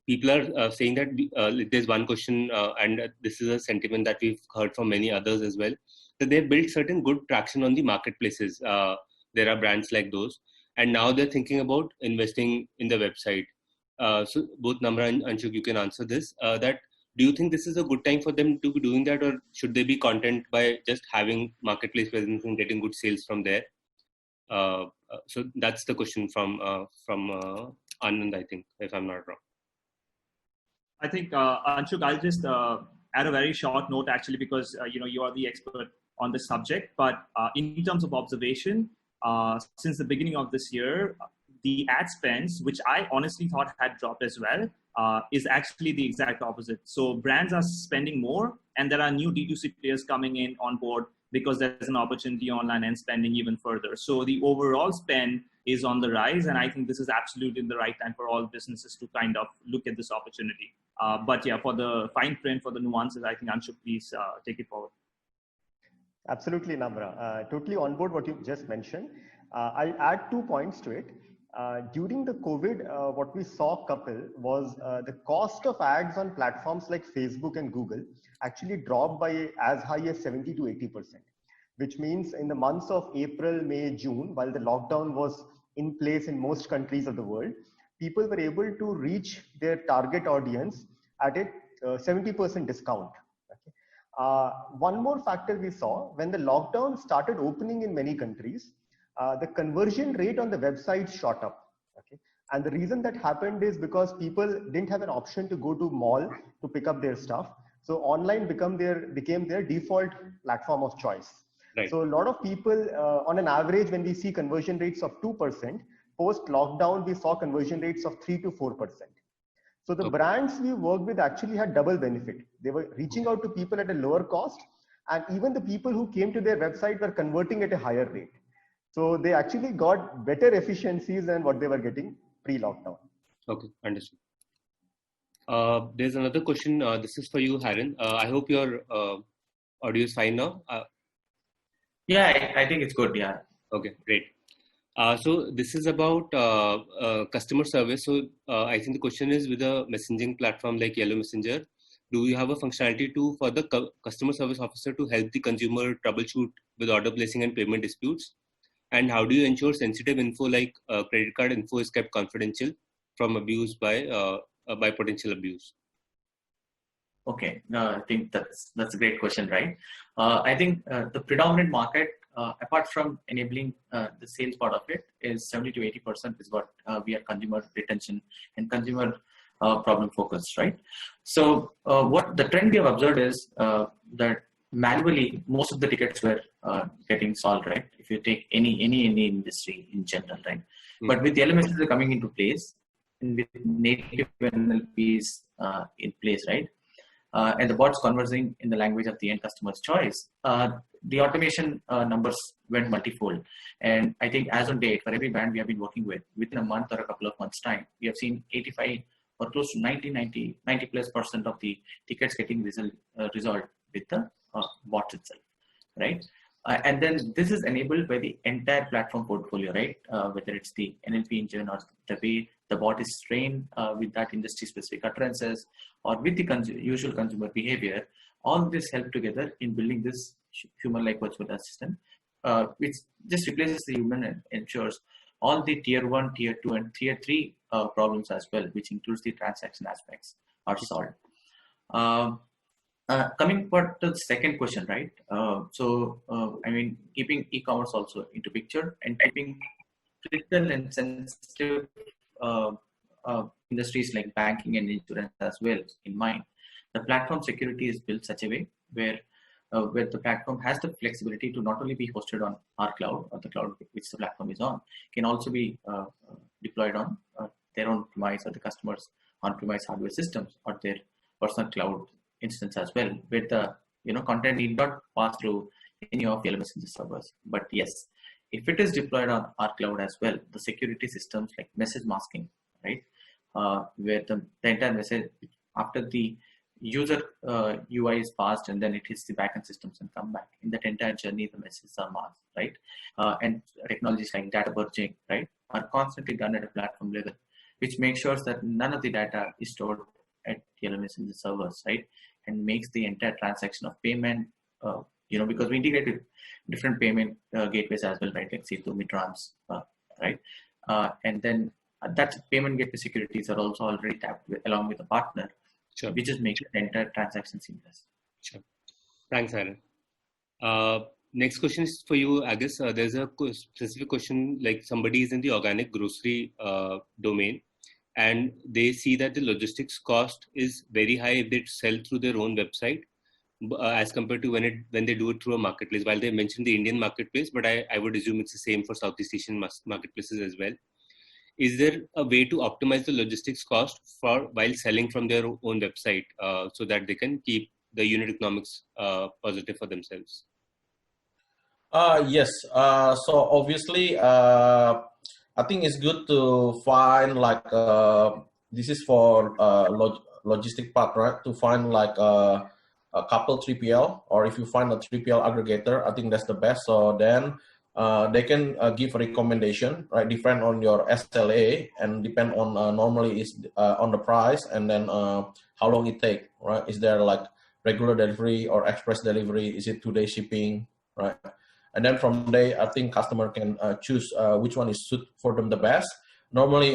people are saying that there's one question, and this is a sentiment that we've heard from many others as well, that they've built certain good traction on the marketplaces. There are brands like those, and now they're thinking about investing in the website. So both Namra and Anshuk, you can answer this. Do you think this is a good time for them to be doing that, or should they be content by just having marketplace presence and getting good sales from there? So that's the question from Anand, I think, if I'm not wrong. I think, Anshuk, I'll just add a very short note, actually, because you are the expert on this subject. But in terms of observation, since the beginning of this year, the ad spends, which I honestly thought had dropped as well, is actually the exact opposite. So brands are spending more, and there are new D2C players coming in on board because there's an opportunity online and spending even further. So the overall spend is on the rise, and I think this is absolutely the right time for all businesses to kind of look at this opportunity. But yeah, for the fine print, for the nuances, I think Anshuk, please take it forward. Absolutely, Namra. Totally on board what you just mentioned. I'll add 2 points to it. During the COVID, what we saw, Kapil, was the cost of ads on platforms like Facebook and Google actually dropped by as high as 70 to 80%, which means in the months of April, May, June, while the lockdown was in place in most countries of the world, people were able to reach their target audience at a 70% discount. Okay. One more factor we saw, when the lockdown started opening in many countries, the conversion rate on the website shot up. Okay. And the reason that happened is because people didn't have an option to go to mall to pick up their stuff. So online became their default platform of choice. Right. So a lot of people, on an average, when we see conversion rates of 2%, post lockdown, we saw conversion rates of 3 to 4%. So the brands we worked with actually had double benefit. They were reaching out to people at a lower cost, and even the people who came to their website were converting at a higher rate. So they actually got better efficiencies than what they were getting pre-lockdown. Okay, understood. There's another question. This is for you, Haran. I hope your audio is fine now. Yeah, I think it's good. Yeah. Okay, great. So this is about customer service. So I think the question is, with a messaging platform like Yellow Messenger, do you have a functionality for the customer service officer to help the consumer troubleshoot with order placing and payment disputes? And how do you ensure sensitive info like credit card info is kept confidential from abuse by potential abuse? Okay, I think that's a great question, right? I think the predominant market, apart from enabling the sales part of it, is 70 to 80% is what we are consumer retention and consumer problem focused, right? So what the trend we have observed is that manually most of the tickets were getting solved, right? If you take any industry in general, right? But with the elements that are coming into place and with native NLPs in place, right? And the bots conversing in the language of the end customer's choice, the automation numbers went multifold. And I think as on date, for every brand we have been working with, within a month or a couple of months' time, we have seen 85 or close to 90+% of the tickets getting resolved with the bot itself, right? And then this is enabled by the entire platform portfolio, right? Whether it's the NLP engine or the way the bot is trained with that industry-specific utterances or with the usual consumer behavior, all this help together in building this human-like virtual assistant, which just replaces the human and ensures all the tier 1, tier 2, and tier 3 problems as well, which includes the transaction aspects, are solved. Coming to the second question, right? I mean, keeping e-commerce also into picture and keeping critical and sensitive industries like banking and insurance as well in mind, the platform security is built such a way where the platform has the flexibility to not only be hosted on our cloud or the cloud which the platform is on, can also be deployed on their own premise or the customer's on-premise hardware systems or their personal cloud instance as well, where the content need not pass through any of the elements in the servers. But yes, if it is deployed on our cloud as well, the security systems like message masking, right, where the entire message after the user UI is passed and then it hits the backend systems and come back. In that entire journey, the messages are masked, right? And technologies like data purging, right, are constantly done at a platform level, which makes sure that none of the data is stored at TLMS in the servers, right? And makes the entire transaction of payment, because we integrate with different payment gateways as well, right? Like say to Mitrans, right? And then that payment gateway securities are also already tapped along with a partner, sure, which just makes the entire transaction seamless. Sure. Thanks, Aaron. Next question is for you, Agus. There's a specific question, like somebody is in the organic grocery domain, and they see that the logistics cost is very high if they sell through their own website as compared to when they do it through a marketplace. While they mentioned the Indian marketplace, but I would assume it's the same for Southeast Asian marketplaces as well. Is there a way to optimize the logistics cost while selling from their own website so that they can keep the unit economics positive for themselves? Yes. So obviously, I think it's good to find like this is for logistic part, right? To find like a couple 3PL, or if you find a 3PL aggregator, I think that's the best. So then they can give a recommendation, right? Depend on your SLA and depend on normally is on the price and then how long it take, right? Is there like regular delivery or express delivery? Is it 2-day shipping, right? And then from there, I think customer can choose which one is suit for them the best. normally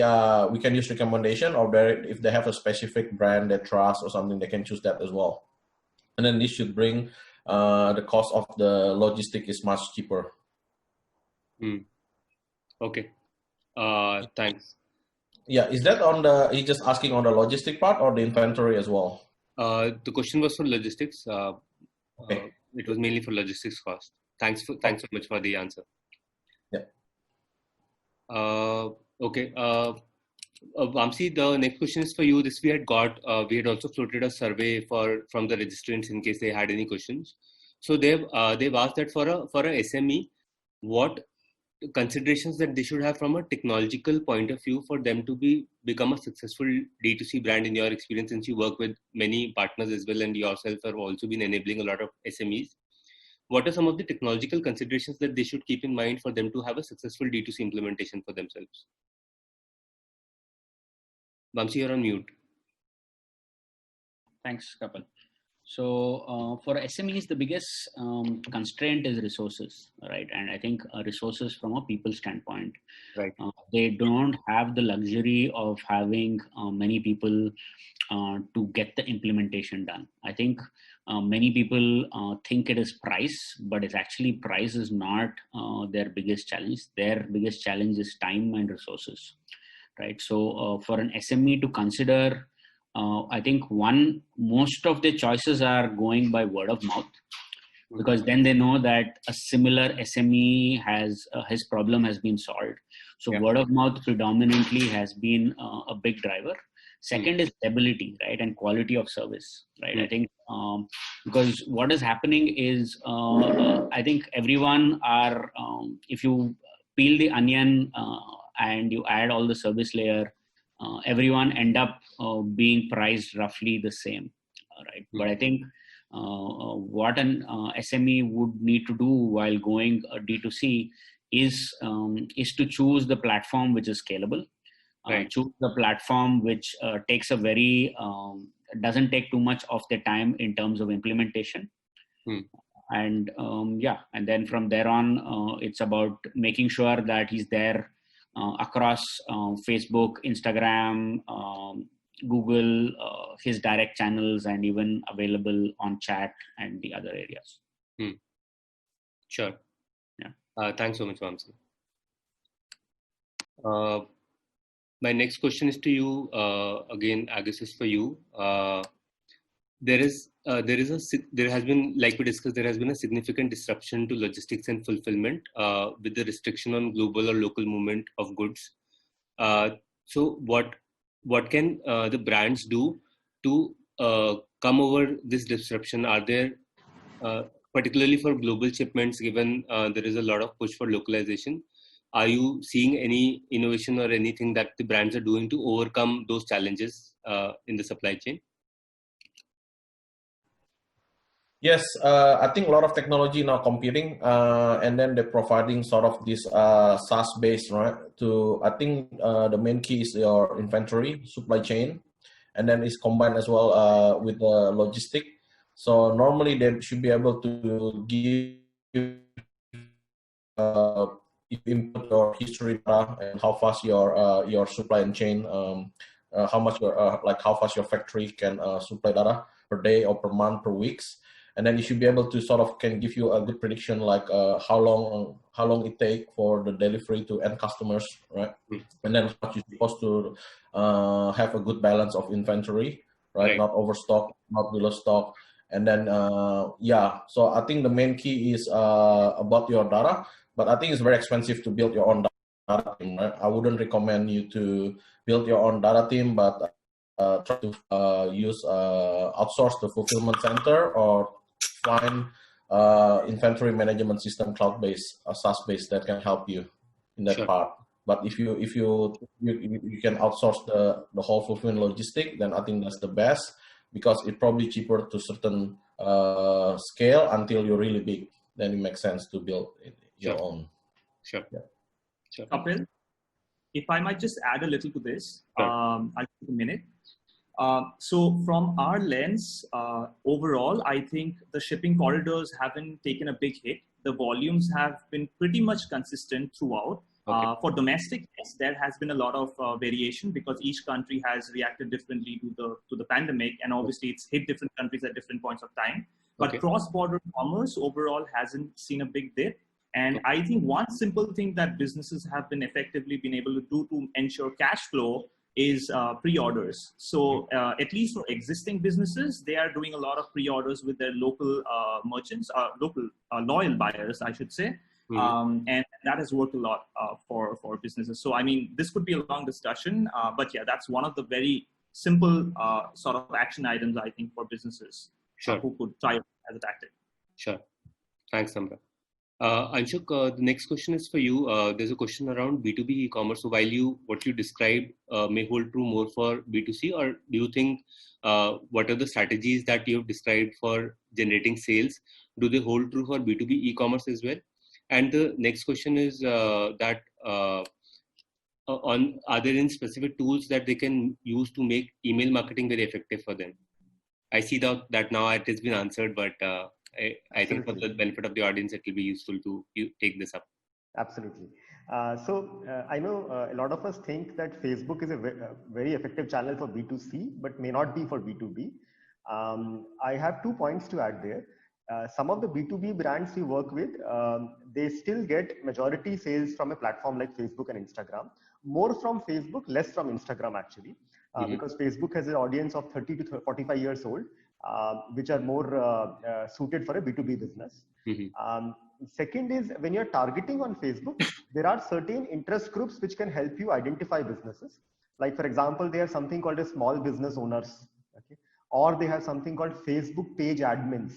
we can use recommendation, or if they have a specific brand they trust or something, they can choose that as well. And then this should bring the cost of the logistic is much cheaper. Okay. Thanks. Yeah, is that on the, he's just asking on the logistic part or the inventory as well? The question was for logistics. Okay. It was mainly for logistics cost. Thanks so much for the answer. Yeah. Okay. Vamsi, the next question is for you. This we had also floated a survey from the registrants in case they had any questions. So they've asked that for a SME, what considerations that they should have from a technological point of view for them to become a successful D2C brand in your experience, since you work with many partners as well and yourself have also been enabling a lot of SMEs. What are some of the technological considerations that they should keep in mind for them to have a successful D2C implementation for themselves? Vamsi, you're on mute. Thanks, Kapil. So for SMEs, the biggest constraint is resources, right? And I think resources from a people standpoint, right? They don't have the luxury of having many people to get the implementation done. I think many people think it is price, but it's actually price is not their biggest challenge. Their biggest challenge is time and resources, right? So for an SME to consider, I think most of the choices are going by word of mouth, because then they know that a similar SME his problem has been solved. So word of mouth predominantly has been a big driver. Second is stability, right, and quality of service, right? I think because what is happening is I think everyone are if you peel the onion and you add all the service layer, everyone end up being priced roughly the same, right? But I think what an SME would need to do while going D2C is to choose the platform which is scalable, right. Choose the platform which takes a very doesn't take too much of the time in terms of implementation. And and then from there on, it's about making sure that he's there across Facebook, Instagram, Google, his direct channels, and even available on chat and the other areas. Sure. Yeah. Thanks so much, Vamsi. My next question is to you. Again, Agus is for you. There has been, like we discussed, there has been a significant disruption to logistics and fulfillment with the restriction on global or local movement of goods. So what can the brands do to come over this disruption? Are there, particularly for global shipments, given there is a lot of push for localization, are you seeing any innovation or anything that the brands are doing to overcome those challenges in the supply chain? Yes, I think a lot of technology now competing, and then they're providing sort of this SaaS based, right? I think the main key is your inventory, supply chain, and then it's combined as well with the logistic. So normally they should be able to give input your history data and how fast your supply chain, how much how fast your factory can supply data per day or per month, per weeks. And then you should be able to sort of can give you a good prediction, like how long it take for the delivery to end customers, right? And then you're supposed to have a good balance of inventory, right? Not overstock, not below stock. And then so I think the main key is about your data, but I think it's very expensive to build your own data team, right? I wouldn't recommend you to build your own data team, but try to use outsource the fulfillment center or find inventory management system, cloud-based, SaaS-based, that can help you in that part. But if you can outsource the whole fulfillment logistic, then I think that's the best, because it's probably cheaper to certain scale until you're really big. Then it makes sense to build your own. Sure. Kapil, if I might just add a little to this, I'll take a minute. So from our lens, overall, I think the shipping corridors haven't taken a big hit. The volumes have been pretty much consistent throughout. Okay. For domestic, yes, there has been a lot of variation because each country has reacted differently to the pandemic, and obviously it's hit different countries at different points of time. But Okay. cross-border commerce overall hasn't seen a big dip. And I think one simple thing that businesses have been effectively been able to do to ensure cash flow is pre-orders. So at least for existing businesses, they are doing a lot of pre-orders with their local merchants, local loyal buyers, I should say. And that has worked a lot for businesses. So, I mean, this could be a long discussion, but yeah, that's one of the very simple sort of action items, I think, for businesses who could try as a tactic. Sure. Thanks, Namra. Anshuk, the next question is for you. There's a question around B2B e-commerce. So while what you described may hold true more for B2C, or do you think what are the strategies that you have described for generating sales, do they hold true for B2B e-commerce as well? And the next question is are there any specific tools that they can use to make email marketing very effective for them? I see that now it has been answered, but I think for the benefit of the audience, it will be useful to take this up. Absolutely. So I know a lot of us think that Facebook is a very effective channel for B2C, but may not be for B2B. I have 2 points to add there. Some of the B2B brands we work with, they still get majority sales from a platform like Facebook and Instagram. More from Facebook, less from Instagram actually, because Facebook has an audience of 30 to 45 years old, which are more suited for a B2B business. Second is, when you're targeting on Facebook, there are certain interest groups which can help you identify businesses. Like, for example, they have something called a small business owners, okay? Or they have something called Facebook page admins.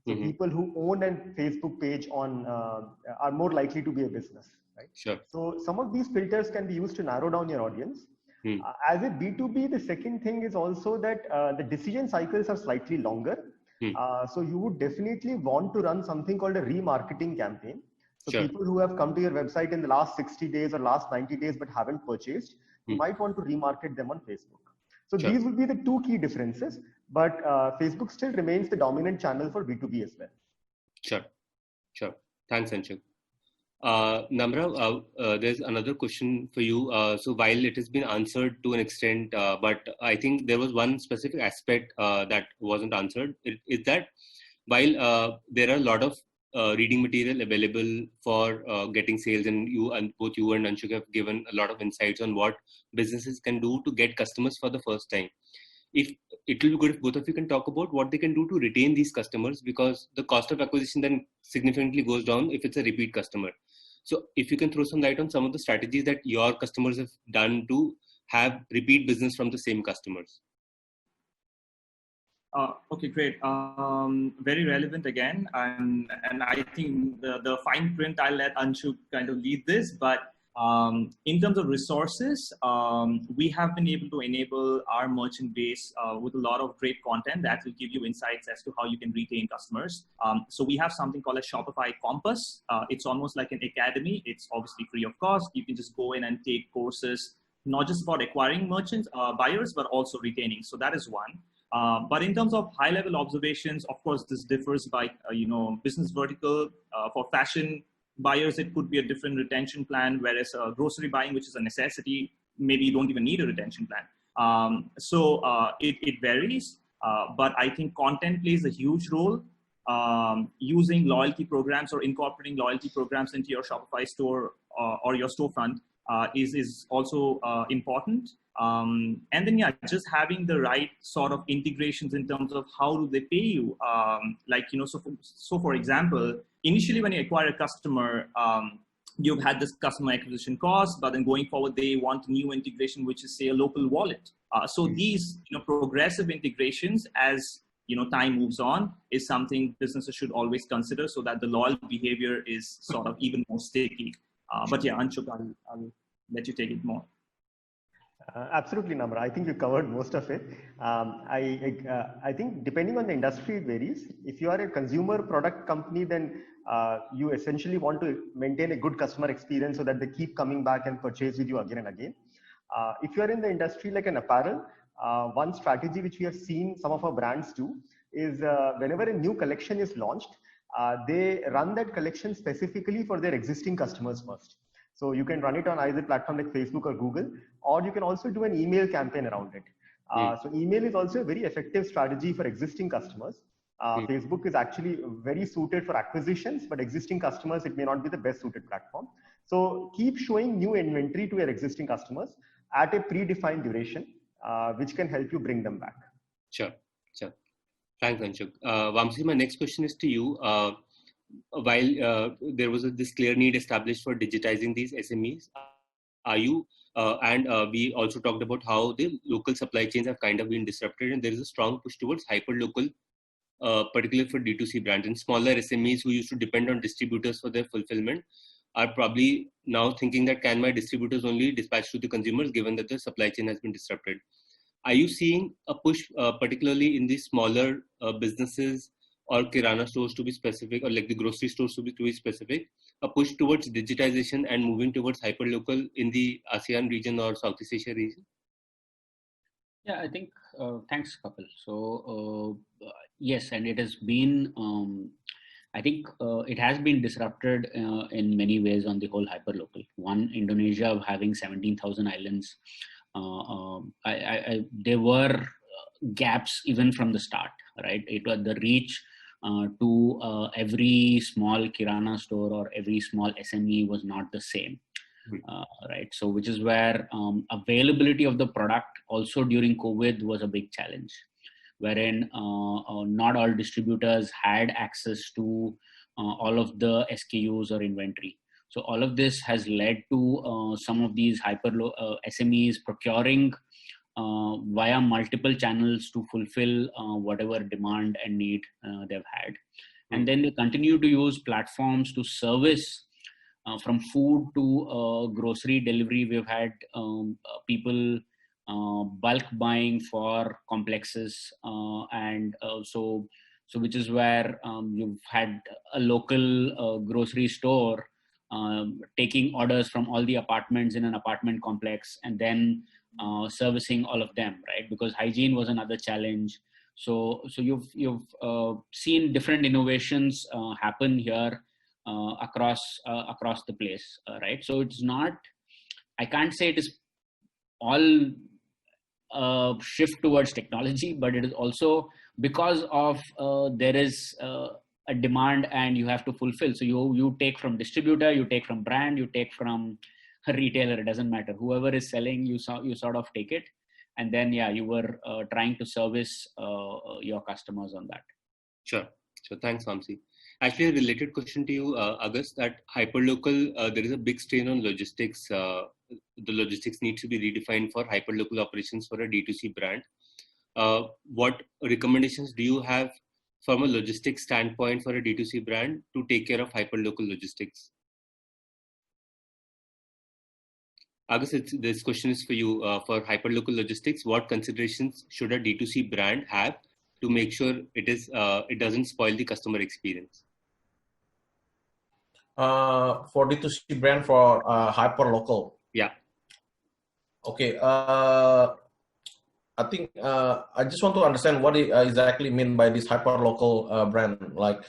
So people who own a Facebook page are more likely to be a business, right? Sure. So some of these filters can be used to narrow down your audience. As a B2B, the second thing is also that the decision cycles are slightly longer. So you would definitely want to run something called a remarketing campaign. So people who have come to your website in the last 60 days or last 90 days but haven't purchased, you might want to remarket them on Facebook. So these would be the 2 key differences, but Facebook still remains the dominant channel for B2B as well. Sure. Thanks, Anshuk. Namra, there's another question for you. So while it has been answered to an extent, but I think there was one specific aspect that wasn't answered. Is that while there are a lot of reading material available for getting sales, and both you and Anshuk have given a lot of insights on what businesses can do to get customers for the first time. If it will be good if both of you can talk about what they can do to retain these customers, because the cost of acquisition then significantly goes down if it's a repeat customer. So if you can throw some light on some of the strategies that your customers have done to have repeat business from the same customers. Okay, great. Very relevant again. And I think the fine print, I'll let Anshuk kind of lead this, but in terms of resources, we have been able to enable our merchant base with a lot of great content that will give you insights as to how you can retain customers. So we have something called a Shopify Compass. It's almost like an academy. It's obviously free of cost. You can just go in and take courses, not just about acquiring merchants, buyers, but also retaining. So that is one. But in terms of high-level observations, of course, this differs by business vertical. For fashion buyers, it could be a different retention plan, whereas grocery buying, which is a necessity, maybe you don't even need a retention plan. So it varies, but I think content plays a huge role. Using loyalty programs or incorporating loyalty programs into your Shopify store or your storefront is also important. And then, just having the right sort of integrations in terms of how do they pay you. So for example, initially when you acquire a customer, you've had this customer acquisition cost, but then going forward, they want a new integration, which is say a local wallet. So these, progressive integrations as, time moves on is something businesses should always consider so that the loyal behavior is sort of even more sticky. But Anshuk, I'll let you take it more. Absolutely, Namra. I think you covered most of it. I think depending on the industry, it varies. If you are a consumer product company, then you essentially want to maintain a good customer experience so that they keep coming back and purchase with you again and again. If you are in the industry like an apparel, one strategy which we have seen some of our brands do is whenever a new collection is launched, they run that collection specifically for their existing customers first. So you can run it on either platform like Facebook or Google, or you can also do an email campaign around it. So email is also a very effective strategy for existing customers. Facebook is actually very suited for acquisitions, but existing customers, it may not be the best suited platform. So keep showing new inventory to your existing customers at a predefined duration, which can help you bring them back. Sure. Thanks, Anshuk. Vamsi, my next question is to you. While there was this clear need established for digitizing these SMEs, are you, and we also talked about how the local supply chains have kind of been disrupted, and there is a strong push towards hyper-local, particularly for D2C brands. And smaller SMEs who used to depend on distributors for their fulfillment are probably now thinking that can my distributors only dispatch to the consumers, given that the supply chain has been disrupted. Are you seeing a push, particularly in these smaller businesses or Kirana stores to be specific, or like the grocery stores to be specific, a push towards digitization and moving towards hyperlocal in the ASEAN region or Southeast Asia region? Yeah, I think, thanks, Kapil. So, yes, and it has been, I think it has been disrupted in many ways on the whole hyperlocal. One, Indonesia having 17,000 islands, there were gaps even from the start, right? It was the reach to every small Kirana store or every small SME was not the same, right? So which is where availability of the product also during COVID was a big challenge, wherein not all distributors had access to all of the SKUs or inventory. So all of this has led to some of these SMEs procuring via multiple channels to fulfill whatever demand and need they've had. And then they continue to use platforms to service from food to grocery delivery. We've had people bulk buying for complexes, and so which is where you've had a local grocery store taking orders from all the apartments in an apartment complex and then servicing all of them, right? Because hygiene was another challenge. So you've seen different innovations happen here across the place, right? So it's not, I can't say it is all shift towards technology, but it is also because of there is a demand and you have to fulfill. So you take from distributor, you take from brand, you take from a retailer, it doesn't matter. Whoever is selling, you sort of take it. And then, yeah, you were trying to service your customers on that. Sure. Thanks, Vamsi. Actually, a related question to you, August, that hyperlocal, there is a big strain on logistics. The logistics needs to be redefined for hyperlocal operations for a D2C brand. What recommendations do you have from a logistics standpoint for a D2C brand to take care of hyperlocal logistics? August, this question is for you. For hyperlocal logistics, what considerations should a D2C brand have to make sure it doesn't spoil the customer experience? For D2C brand for hyperlocal. Yeah. Okay. I think I just want to understand what it exactly mean by this hyperlocal brand. Like,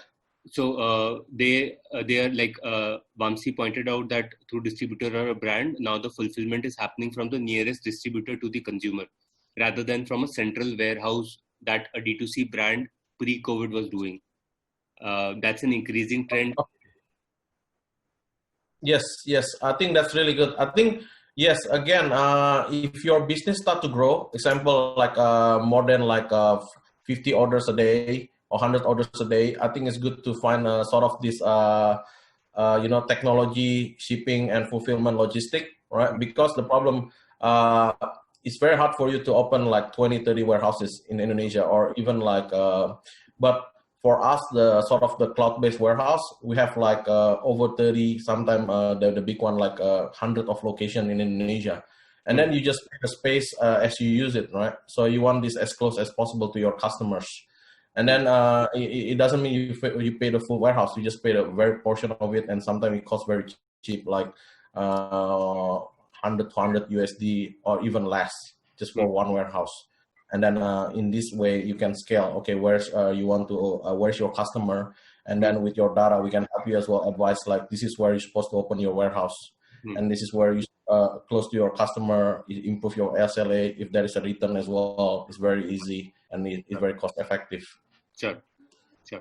so they are like Vamsi pointed out that through distributor or a brand, now the fulfillment is happening from the nearest distributor to the consumer, rather than from a central warehouse that a D2C brand pre-COVID was doing. That's an increasing trend. Yes. I think that's really good. I think, yes, again, if your business start to grow, example, like more than like 50 orders a day or 100 orders a day, I think it's good to find sort of this, technology, shipping and fulfillment logistic, right? Because the problem, it's very hard for you to open like 20, 30 warehouses in Indonesia, or even like, but for us, the sort of the cloud-based warehouse, we have like over 30, sometimes the big one, like 100 of location in Indonesia. And then you just pay the space as you use it, right? So you want this as close as possible to your customers. And then it doesn't mean you pay the full warehouse, you just pay a very portion of it, and sometimes it costs very cheap, like 100 USD or even less, just for one warehouse. And then in this way, you can scale. Okay, where's your customer? And then with your data, we can help you as well, advise like this is where you're supposed to open your warehouse. And this is where you close to your customer, you improve your SLA. If there is a return as well, it's very easy and it's very cost effective. Sure.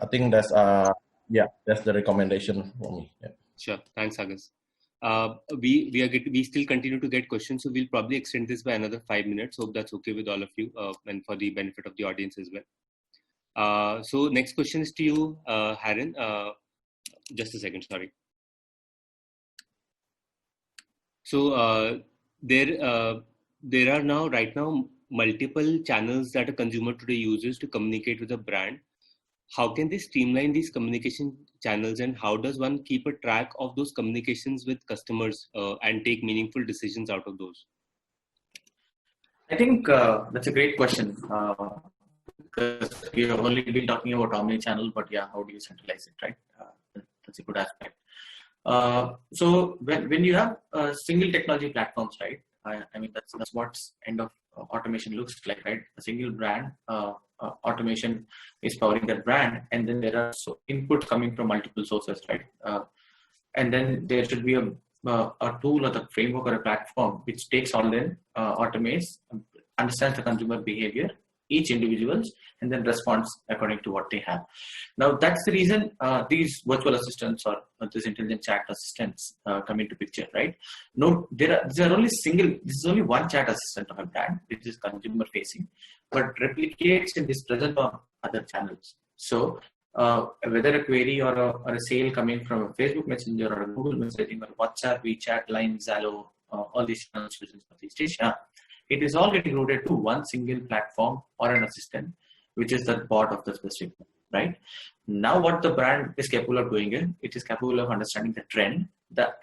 I think that's that's the recommendation for me. Yeah. Sure. Thanks, Agus. We still continue to get questions, so we'll probably extend this by another 5 minutes. Hope that's okay with all of you, and for the benefit of the audience as well. So next question is to you, Harren. Just a second, sorry. So there are right now multiple channels that a consumer today uses to communicate with a brand. How can they streamline these communication channels, and how does one keep a track of those communications with customers and take meaningful decisions out of those? I think that's a great question, because we have only been talking about omnichannel, but how do you centralize it, right? That's a good aspect. So when you have single technology platforms, right? I mean, that's what end of automation looks like, right? A single brand automation is powering that brand, and then there are inputs coming from multiple sources, right? And then there should be a tool or the framework or a platform which takes all in, automates, understands the consumer behavior, each individuals, and then responds according to what they have. Now that's the reason these virtual assistants or this intelligent chat assistants come into picture, right? No, this is only one chat assistant of a brand, which is consumer facing, but replicates in this present on other channels. So whether a query or a sale coming from a Facebook Messenger or a Google messaging or WhatsApp, WeChat, Line, Zalo, all these channels within Southeast Asia, it is all getting routed to one single platform or an assistant, which is the bot of the specific, right? Now what the brand is capable of doing is, it is capable of understanding the trend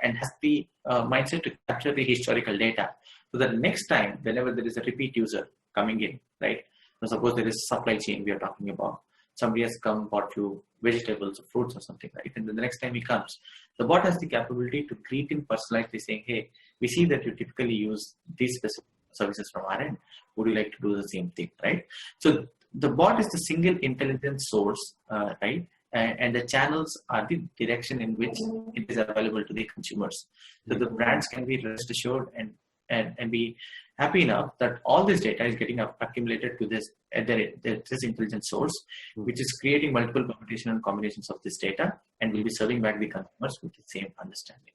and has the mindset to capture the historical data. So that next time, whenever there is a repeat user coming in, right? So suppose there is supply chain we are talking about. Somebody has come, bought you vegetables or fruits or something, right? And then the next time he comes, the bot has the capability to greet him personally, saying, hey, we see that you typically use these specific services from our end. Would you like to do the same thing, right? So the bot is the single intelligence source, right? And the channels are the direction in which it is available to the consumers. So the brands can be rest assured and be happy enough that all this data is getting accumulated to this intelligence source, which is creating multiple permutation and combinations of this data, and will be serving back the consumers with the same understanding.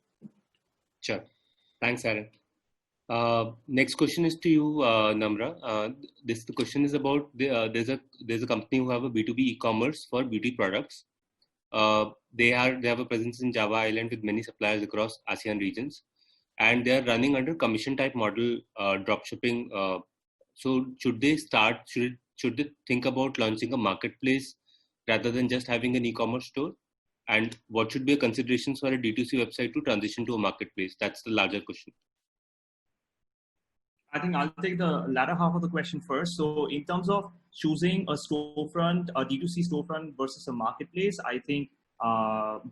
Sure. Thanks, Aaron. Next question is to you, Namra. The question is about there's a company who have a B2B e-commerce for beauty products. They have a presence in Java Island with many suppliers across ASEAN regions, and they are running under commission type model dropshipping. So should they think about launching a marketplace rather than just having an e-commerce store? And what should be the considerations for a D2C website to transition to a marketplace? That's the larger question. I think I'll take the latter half of the question first. So in terms of choosing a storefront, a D2C storefront versus a marketplace, I think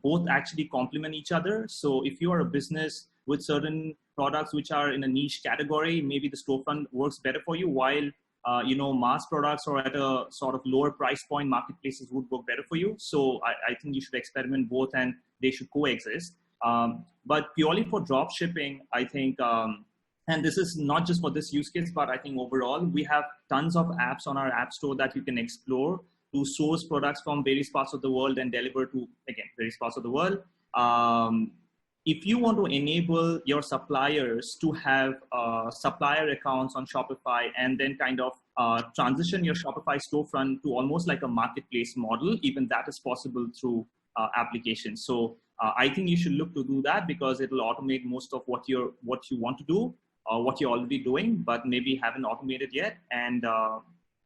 both actually complement each other. So if you are a business with certain products which are in a niche category, maybe the storefront works better for you, while mass products or at a sort of lower price point, marketplaces would work better for you. So I think you should experiment both and they should coexist. But purely for drop shipping, I think, and this is not just for this use case, but I think overall, we have tons of apps on our app store that you can explore to source products from various parts of the world and deliver to, again, various parts of the world. If you want to enable your suppliers to have supplier accounts on Shopify and then kind of transition your Shopify storefront to almost like a marketplace model, even that is possible through applications. So I think you should look to do that because it will automate most of what you want to do, what you're already doing, but maybe haven't automated yet. And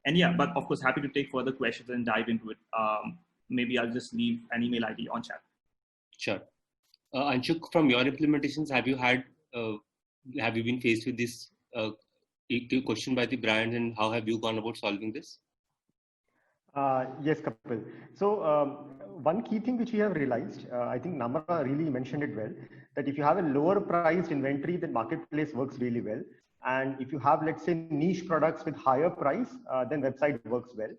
yeah, but of course, happy to take further questions and dive into it. Maybe I'll just leave an email ID on chat. Sure. Anshuk, from your implementations, have you been faced with this question by the brand, and how have you gone about solving this? Yes, Kapil. So one key thing which we have realized, I think Namra really mentioned it well, that if you have a lower priced inventory, then marketplace works really well. And if you have, let's say, niche products with higher price, then website works well.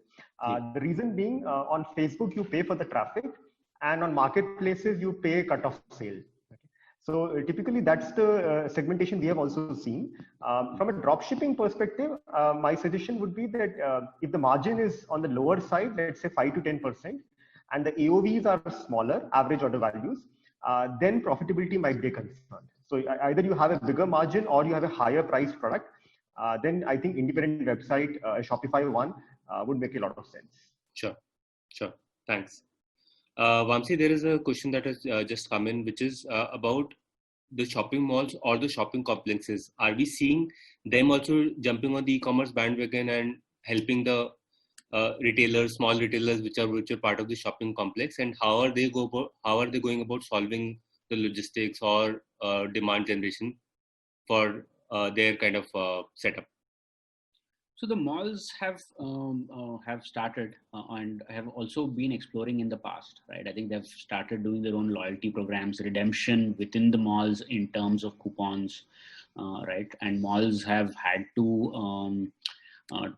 The reason being, on Facebook, you pay for the traffic, and on marketplaces, you pay cut-off sale. Okay. So typically that's the segmentation we have also seen. From a dropshipping perspective, my suggestion would be that if the margin is on the lower side, let's say 5 to 10%, and the AOVs are smaller, average order values, then profitability might be a concern. So either you have a bigger margin or you have a higher priced product, then I think independent website, a Shopify one, would make a lot of sense. Sure. Thanks. Vamsi, there is a question that has just come in, which is about the shopping malls or the shopping complexes. Are we seeing them also jumping on the e-commerce bandwagon and helping the retailers, small retailers, which are part of the shopping complex, and how are they going about solving the logistics or demand generation for their kind of setup? So the malls have started and have also been exploring in the past, right? I think they've started doing their own loyalty programs, redemption within the malls in terms of coupons, right? And malls have had to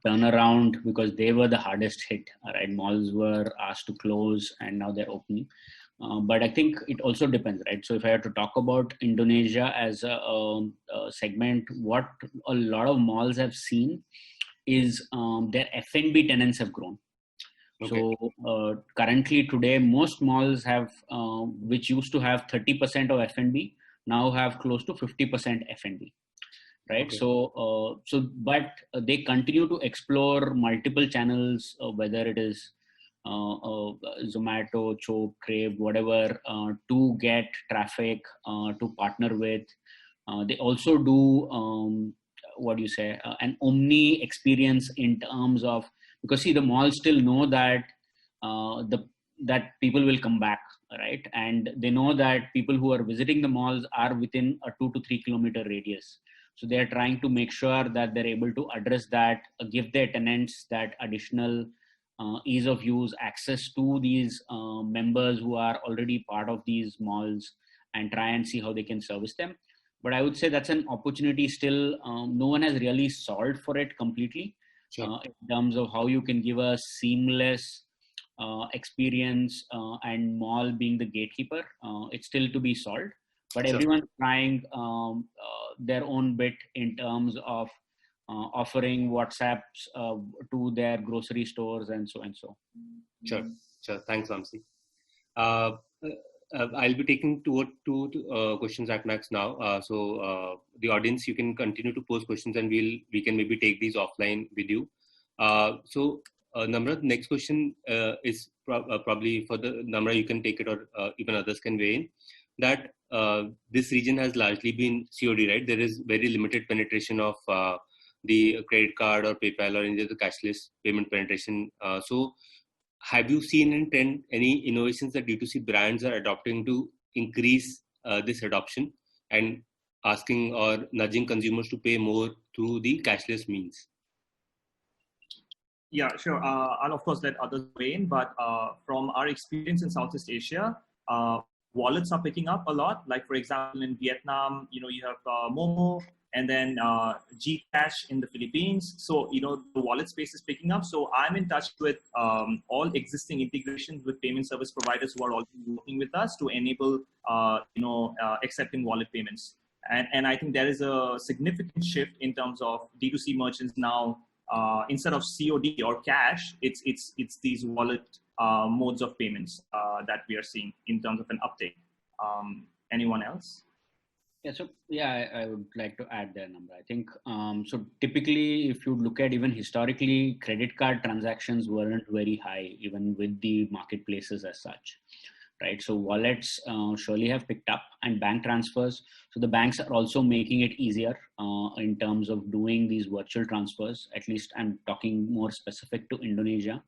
turn around because they were the hardest hit, right? Malls were asked to close and now they're opening. But I think it also depends, right? So if I have to talk about Indonesia as a segment, what a lot of malls have seen is their F&B tenants have grown. Okay. So currently today, most malls have, which used to have 30% of F&B, now have close to 50% F&B, right? Okay. But they continue to explore multiple channels, whether it is Zomato, Chope, Crave, whatever, to get traffic, to partner with. They also do an omni experience in terms of, because see, the malls still know that that people will come back, right? And they know that people who are visiting the malls are within a 2 to 3 kilometer radius. So they are trying to make sure that they're able to address that, give their tenants that additional ease of use, access to these members who are already part of these malls, and try and see how they can service them. But I would say that's an opportunity still. No one has really solved for it completely. Sure. In terms of how you can give a seamless experience and mall being the gatekeeper. It's still to be solved. But sure, everyone's trying their own bit in terms of offering WhatsApps to their grocery stores and so and so. Sure. Thanks, Vamsi. I'll be taking two questions at max now. So the audience, you can continue to post questions, and we can maybe take these offline with you. So Namra, the next question is probably for the Namra. You can take it, or even others can weigh in. That this region has largely been COD, right? There is very limited penetration of the credit card or PayPal or any of the cashless payment penetration. So have you seen in trend any innovations that D2C brands are adopting to increase this adoption and asking or nudging consumers to pay more through the cashless means? Yeah, sure. I'll of course let others weigh in, but from our experience in Southeast Asia, wallets are picking up a lot. Like for example, in Vietnam, you have Momo, and then Gcash in the Philippines. So, the wallet space is picking up. So I'm in touch with all existing integrations with payment service providers who are also working with us to enable, accepting wallet payments. And I think there is a significant shift in terms of D2C merchants now, instead of COD or cash, it's these wallet modes of payments that we are seeing in terms of an uptake. Anyone else? Yeah, I would like to add their number. I think, so typically, if you look at even historically, credit card transactions weren't very high, even with the marketplaces as such, right? So wallets surely have picked up, and bank transfers. So the banks are also making it easier in terms of doing these virtual transfers. At least I'm talking more specific to Indonesia,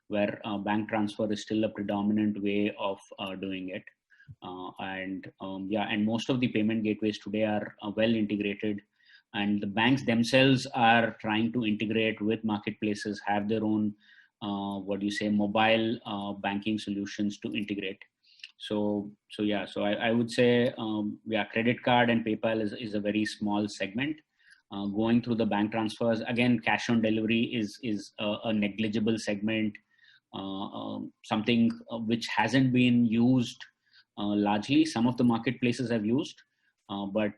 where bank transfer is still a predominant way of doing it. And most of the payment gateways today are well integrated, and the banks themselves are trying to integrate with marketplaces, have their own mobile banking solutions to integrate. So I would say credit card and PayPal is a very small segment. Going through the bank transfers, again, cash on delivery is a negligible segment, something which hasn't been used largely. Some of the marketplaces have used, but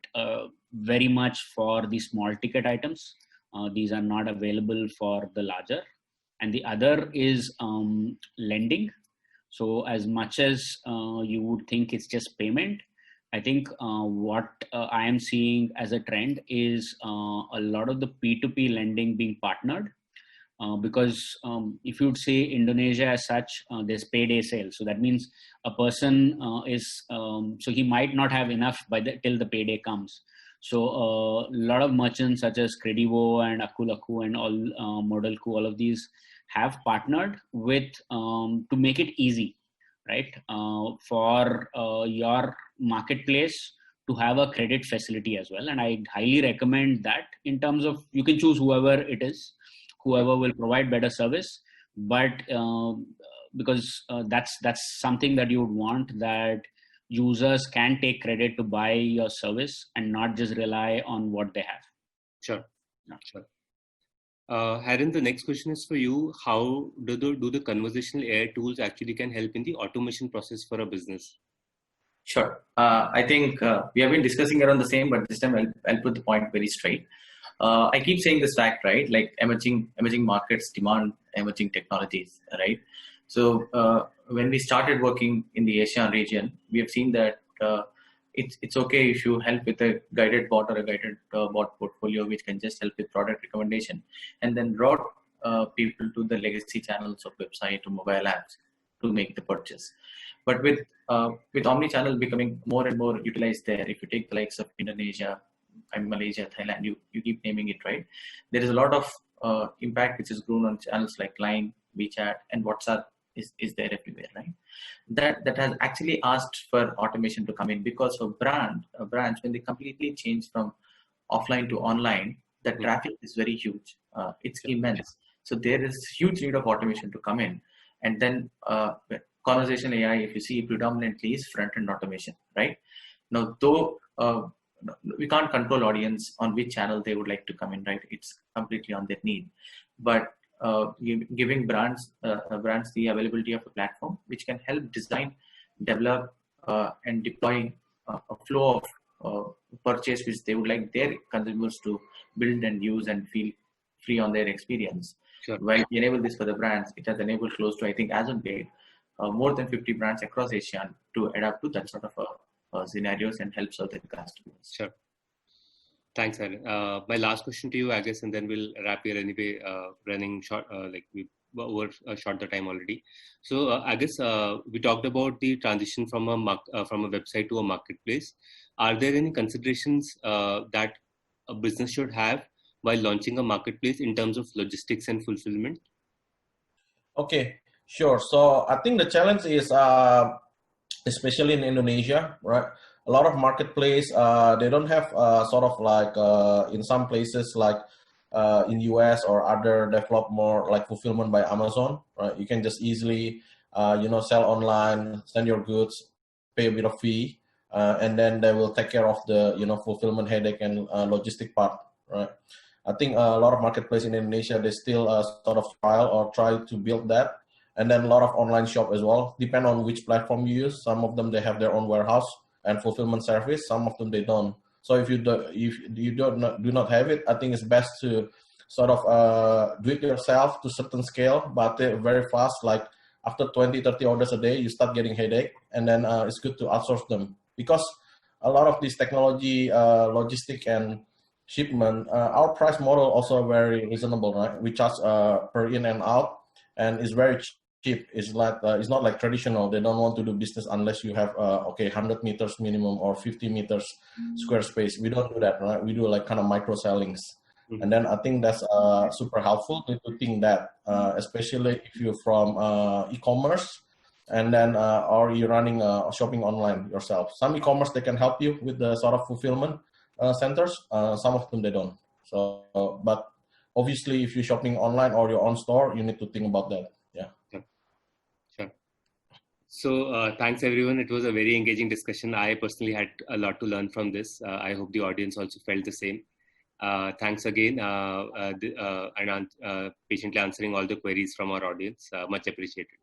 very much for the small ticket items. These are not available for the larger. And the other is lending. So as much as you would think it's just payment, I think what I am seeing as a trend is a lot of the P2P lending being partnered. Because if you'd say Indonesia as such, there's payday sales. So that means a person so he might not have enough till the payday comes. So a lot of merchants such as Credivo and Akulaku and all Modalku, all of these have partnered with to make it easy, right, for your marketplace to have a credit facility as well. And I highly recommend that in terms of you can choose whoever it is, whoever will provide better service, but because that's something that you would want, that users can take credit to buy your service and not just rely on what they have. Sure. Harren, the next question is for you. How do the conversational AI tools actually can help in the automation process for a business? Sure. I think we have been discussing around the same, but this time I'll put the point very straight. I keep saying this fact, right? Like emerging markets demand emerging technologies, right? So when we started working in the ASEAN region, we have seen that it's okay if you help with a guided bot or a guided bot portfolio, which can just help with product recommendation, and then route people to the legacy channels of website or mobile apps to make the purchase. But with Omnichannel becoming more and more utilized there, if you take the likes of Indonesia and Malaysia, Thailand, you keep naming it, right? There is a lot of impact which has grown on channels like Line, WeChat, and WhatsApp is there everywhere, right? That has actually asked for automation to come in, because for brands, when they completely change from offline to online, the traffic is very huge. It's immense. So there is huge need of automation to come in. And then conversational AI, if you see, predominantly is front-end automation, right? Now, though we can't control audience on which channel they would like to come in, right? It's completely on their need. But giving brands the availability of a platform which can help design, develop, and deploy a flow of purchase which they would like their consumers to build and use and feel free on their experience. Sure. While we enable this for the brands, it has enabled close to, I think, as on date, more than 50 brands across ASEAN to adapt to that sort of scenarios and help serve their customers. Sure. Thanks, Harren. My last question to you, I guess, and then we'll wrap here anyway, running short, like we overshot the time already. So I guess we talked about the transition from a website to a marketplace. Are there any considerations that a business should have while launching a marketplace in terms of logistics and fulfillment? Okay, sure. So I think the challenge is, especially in Indonesia, right? A lot of marketplace, they don't have sort of like in some places like in US or other developed more like fulfillment by Amazon, right? You can just easily, sell online, send your goods, pay a bit of fee, and then they will take care of the, fulfillment headache and logistic part, right? I think a lot of marketplace in Indonesia, they still sort of trial or try to build that. And then a lot of online shop as well, depend on which platform you use. Some of them, they have their own warehouse and fulfillment service. Some of them they don't. So if you do not have it, I think it's best to sort of do it yourself to certain scale, but very fast. Like after 20, 30 orders a day, you start getting headache, and then it's good to outsource them, because a lot of this technology, logistic and shipment, our price model also very reasonable, right? We charge per in and out, and it's very cheap. It's like it's not like traditional. They don't want to do business unless you have 100 meters minimum or 50 meters square space. We don't do that, right? We do like kind of micro sellings, and then I think that's super helpful to think that, especially if you're from e-commerce, and then or you're running shopping online yourself. Some e-commerce, they can help you with the sort of fulfillment centers. Some of them they don't. So, but obviously, if you're shopping online or your own store, you need to think about that. Yeah. Sure. So thanks everyone. It was a very engaging discussion. I personally had a lot to learn from this. I hope the audience also felt the same. Thanks again and patiently answering all the queries from our audience. Much appreciated.